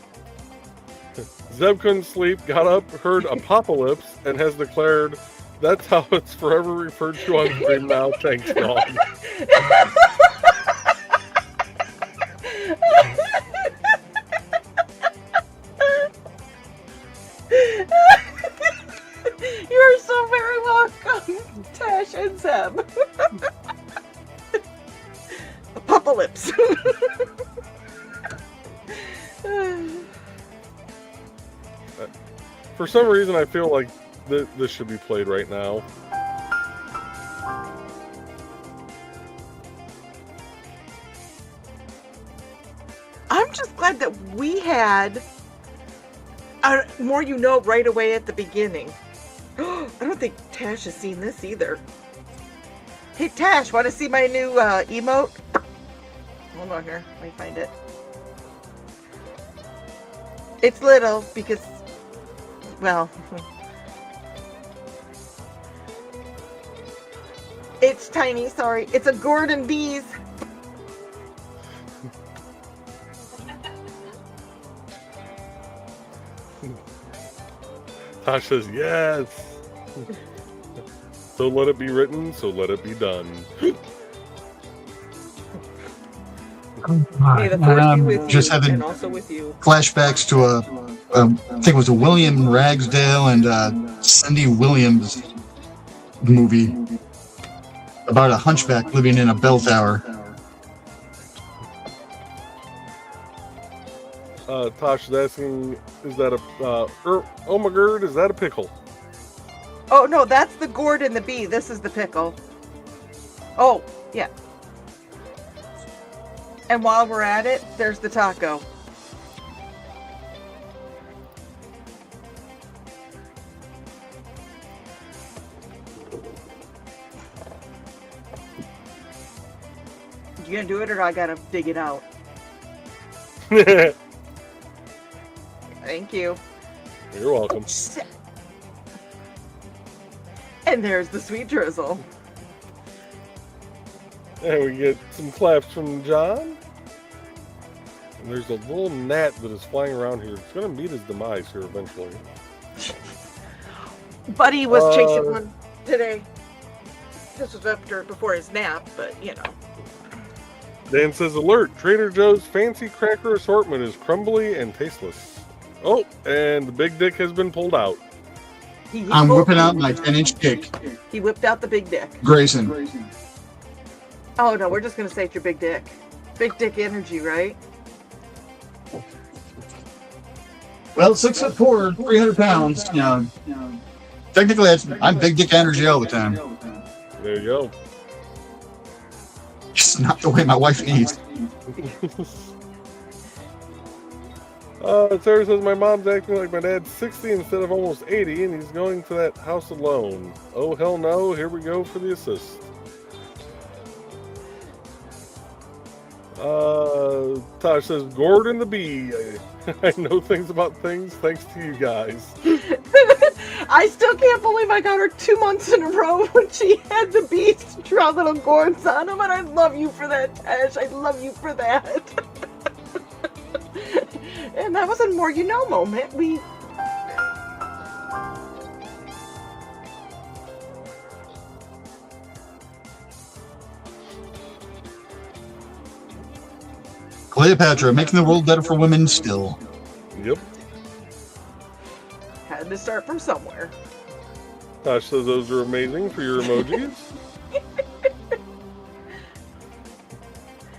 Zeb couldn't sleep, got up, heard apocalypse, and has declared that's how it's forever referred to on stream now. Thanks, God. You are so very welcome, Tash and Zeb. Apocalypse. For some reason, I feel like this should be played right now. I'm just glad that we had more you know right away at the beginning. I don't think Tash has seen this either. Hey Tash, want to see my new emote? Hold on here, let me find it. It's little because, well, it's tiny, sorry. It's a Gordon Bees. Tosh says, yes. So let it be written, so let it be done. May the force be with Just you, having and also with you. flashbacks to I think it was a William Ragsdale and Cindy Williams movie about a hunchback living in a bell tower. Tosh is asking, is that a, oh my god, is that a pickle? Oh, no, that's the gourd and the bee. This is the pickle. Oh, yeah. And while we're at it, there's the taco. You gonna do it, or I gotta dig it out? Thank you. You're welcome. And there's the sweet drizzle. And we get some claps from John. And there's a little gnat that is flying around here. It's going to meet his demise here eventually. Buddy was chasing one today. This was before his nap, but you know. Dan says, alert, Trader Joe's fancy cracker assortment is crumbly and tasteless. Oh, and the big dick has been pulled out. I'm whipping out my 10-inch dick. He whipped out the big dick. Grayson. Oh no, we're just gonna say it's your big dick. Big dick energy, right? Well, 6'4", 300 pounds. You know, technically, I'm big dick energy all the time. There you go. Just not the way my wife needs. Sarah says, my mom's acting like my dad's 60 instead of almost 80, and he's going to that house alone. Oh, hell no. Here we go for the assist. Tosh says, Gordon the Bee. I know things about things thanks to you guys. I still can't believe I got her 2 months in a row when she had the bees draw little gourds on them, and I love you for that, Tash. I love you for that. And that was a more you know moment. Cleopatra, making the world better for women still. Yep. Had to start from somewhere. Tosh says those are amazing for your emojis.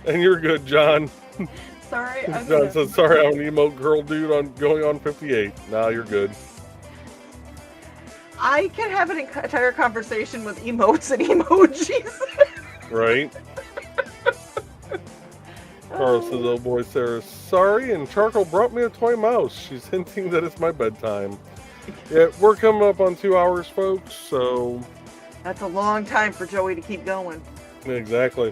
And you're good, John. Sorry, John says, sorry, I'm an emote girl dude on going on 58. Nah, you're good. I can have an entire conversation with emotes and emojis. Right? Carl says, oh boy, Sarah, sorry, and Charcoal brought me a toy mouse. She's hinting that it's my bedtime. Yeah, we're coming up on 2 hours, folks, so... That's a long time for Joey to keep going. Exactly.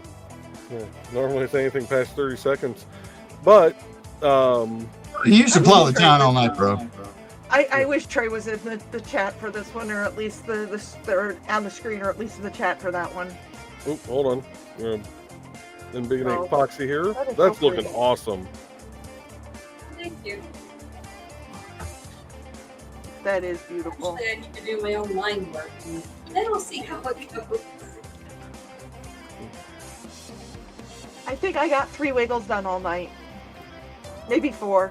Yeah, normally it's anything past 30 seconds. But, You used to plow the town all night, bro. I wish Trey was in the chat for this one, or at least or on the screen, or at least in the chat for that one. Oh, hold on. And Big Nate Oh, Foxy here. that is That's so looking pretty. awesome. Thank you. That is beautiful. Actually, I need to do my own line work, and then we'll see how it goes. I think I got 3 wiggles done all night. Maybe 4.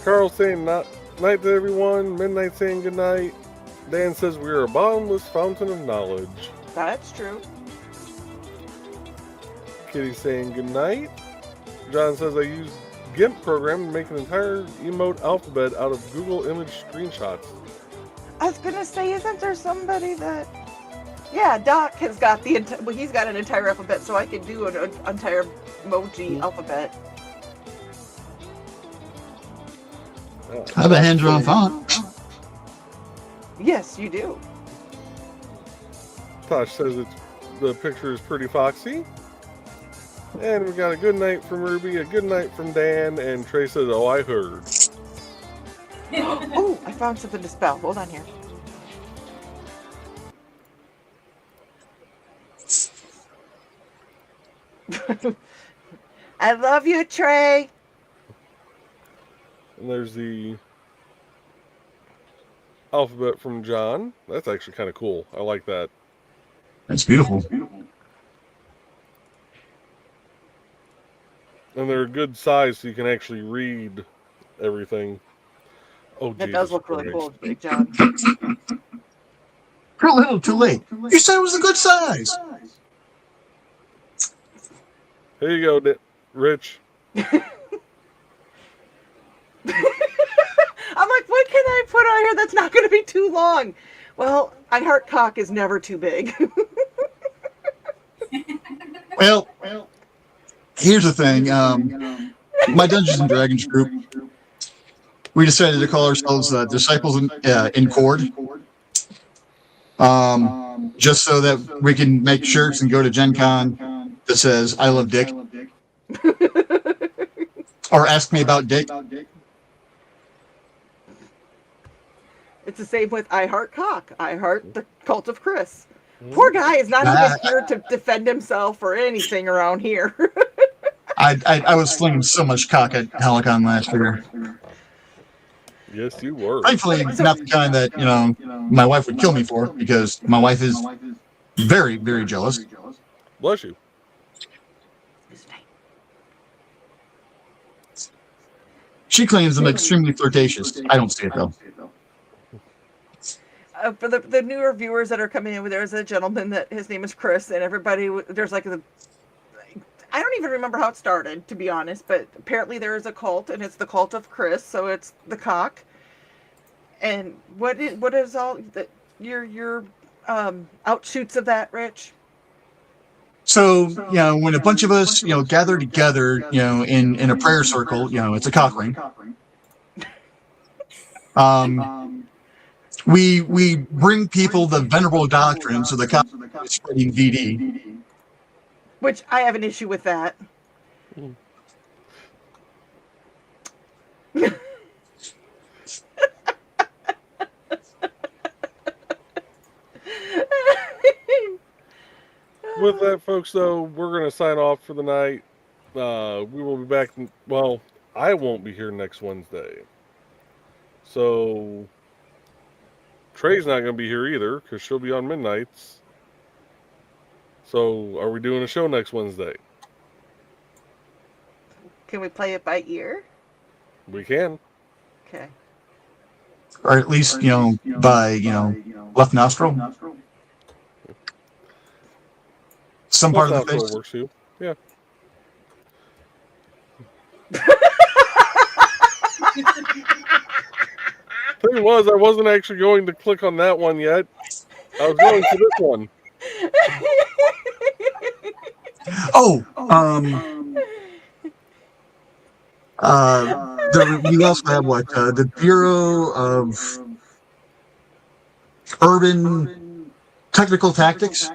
Carl saying night to everyone. Midnight saying good night. Dan says we are a bottomless fountain of knowledge. That's true. Kitty saying good night. John says I used GIMP program to make an entire emote alphabet out of Google image screenshots. I was gonna say, isn't there somebody that... Yeah, Doc has got he's got an entire alphabet, so I could do an entire emoji alphabet. I have a hand-drawn font. Yes, you do. Tosh says the picture is pretty foxy. And we got a good night from Ruby, a good night from Dan, and Trey says, oh, I heard. Oh, I found something to spell. Hold on here. I love you, Trey. And there's the alphabet from John. That's actually kind of cool. I like that. That's beautiful. And they're a good size so you can actually read everything. Oh, That Jesus does look really Christ. cool, Big John. Too little, too late. You said it was a good size. Here you go, Rich. I'm like, what can I put on here that's not going to be too long? Well, I heart cock is never too big. Well, here's the thing. My Dungeons and Dragons group, we decided to call ourselves Disciples in Cord. Just so that we can make shirts and go to Gen Con that says, I love Dick. Or ask me about Dick. It's the same with I Heart Cock. I Heart the Cult of Chris. Poor guy is not even here to defend himself or anything around here. I was flinging so much cock at Helicon last year. Yes, you were. Thankfully, not the kind that, my wife would kill me for, because my wife is very, very jealous. Bless you. She claims I'm extremely flirtatious. I don't see it, though. For the newer viewers that are coming in, there's a gentleman that his name is Chris, and everybody, there's like I don't even remember how it started, to be honest, but apparently there is a cult, and it's the cult of Chris, so it's the cock. And what is all your outshoots of that, Rich? So, when a bunch of us, gather together, in a prayer circle, it's a cock ring. We bring people the venerable doctrines of the cock spreading VD. Which I have an issue with that. With that, folks, though, we're going to sign off for the night. We will be back. Well, I won't be here next Wednesday. So, Trey's not going to be here either because she'll be on midnights. So, are we doing a show next Wednesday? Can we play it by ear? We can. Okay. Or at least, by, left nostril. Some part of the face. Works too. Yeah. Thing was, I wasn't actually going to click on that one yet. I was going to this one. We also have the Bureau of Urban Technical Tactics.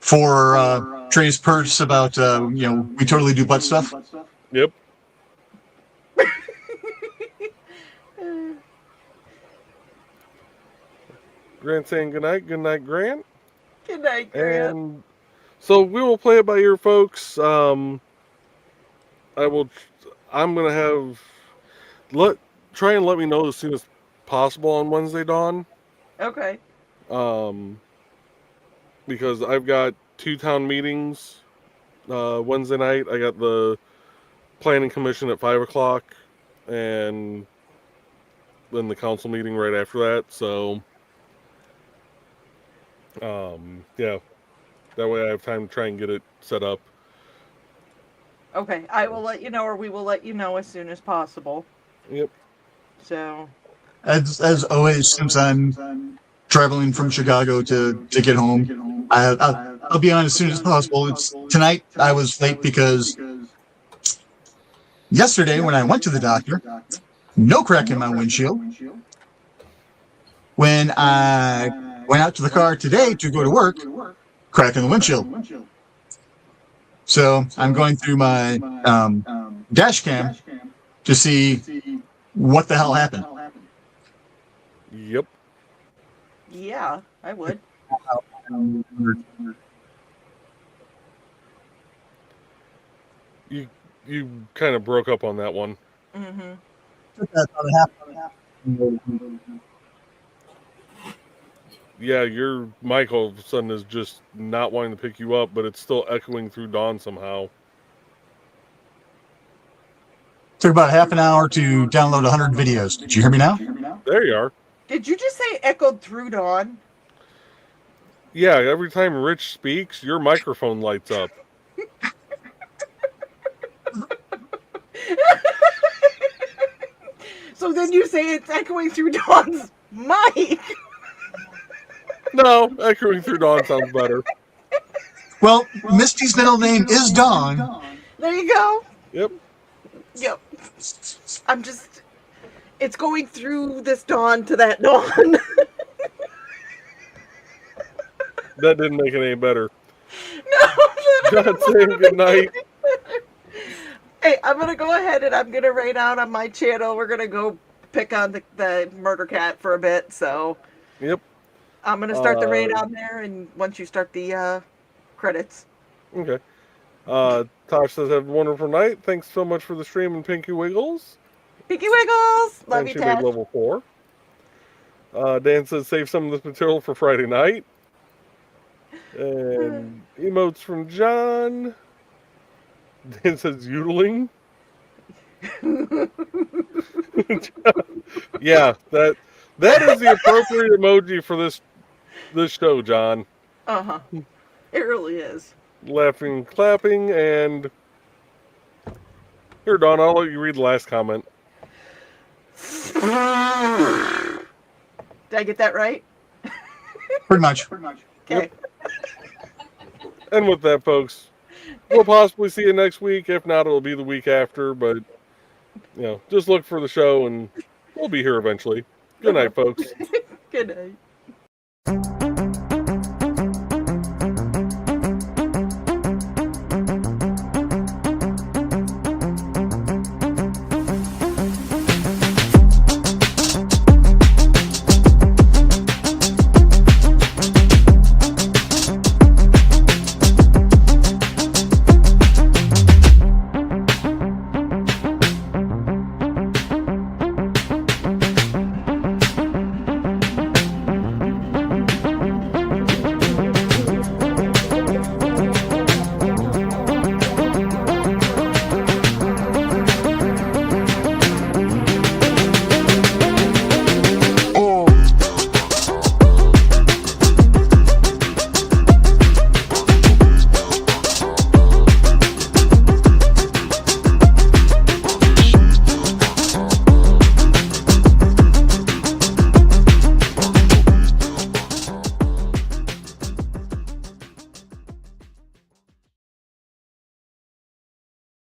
For Trey's purse about we totally do butt stuff. Yep. Grant saying good night. Good night, Grant. Good night, Grant. And so we will play it by ear, folks. I'm gonna try and let me know as soon as possible on Wednesday, Dawn. Okay. Because I've got 2 town meetings Wednesday night. I got the planning commission at 5:00, and then the council meeting right after that. So, yeah, that way I have time to try and get it set up. Okay, I will let you know, or we will let you know as soon as possible. Yep. So, as always, since I'm traveling from Chicago to get home, I'll be on as soon as possible. Tonight I was late because yesterday when I went to the doctor, no crack in my windshield. When I went out to the car today to go to work, crack in the windshield. So I'm going through my dash cam to see what the hell happened. Yep. yeah, I would. You kind of broke up on that one. Mm-hmm. Yeah, your mic all of a sudden is just not wanting to pick you up, but it's still echoing through Dawn somehow. Took about half an hour to download 100 videos. Did you hear me now? There you are. Did you just say echoed through Dawn? Yeah, every time Rich speaks, your microphone lights up. So then you say it's echoing through Dawn's mic. No, echoing through Dawn sounds better. Well, Misty's middle name is Dawn. There you go. Yep. Yep. I'm just... It's going through this Dawn to that Dawn. That didn't make it any better. No. John saying good night. Hey, I'm going to go ahead and I'm going to rain out on my channel. We're going to go pick on the murder cat for a bit, so... Yep. I'm going to start the rain on there, and once you start the credits. Okay. Tosh says, have a wonderful night. Thanks so much for the stream and Pinky Wiggles. Pinky Wiggles! Love And you, she made Tad. level 4. Dan says, save some of this material for Friday night. And emotes from John. Dan says, yodeling. Yeah, that is the appropriate emoji for this show, John. Uh-huh. It really is. Laughing, clapping, and here, Dawn, I'll let you read the last comment. Did I get that right? Pretty much. Okay. Yep. And with that, folks, we'll possibly see you next week. If not, it'll be the week after. But, just look for the show, and we'll be here eventually. Good night, folks. Good night.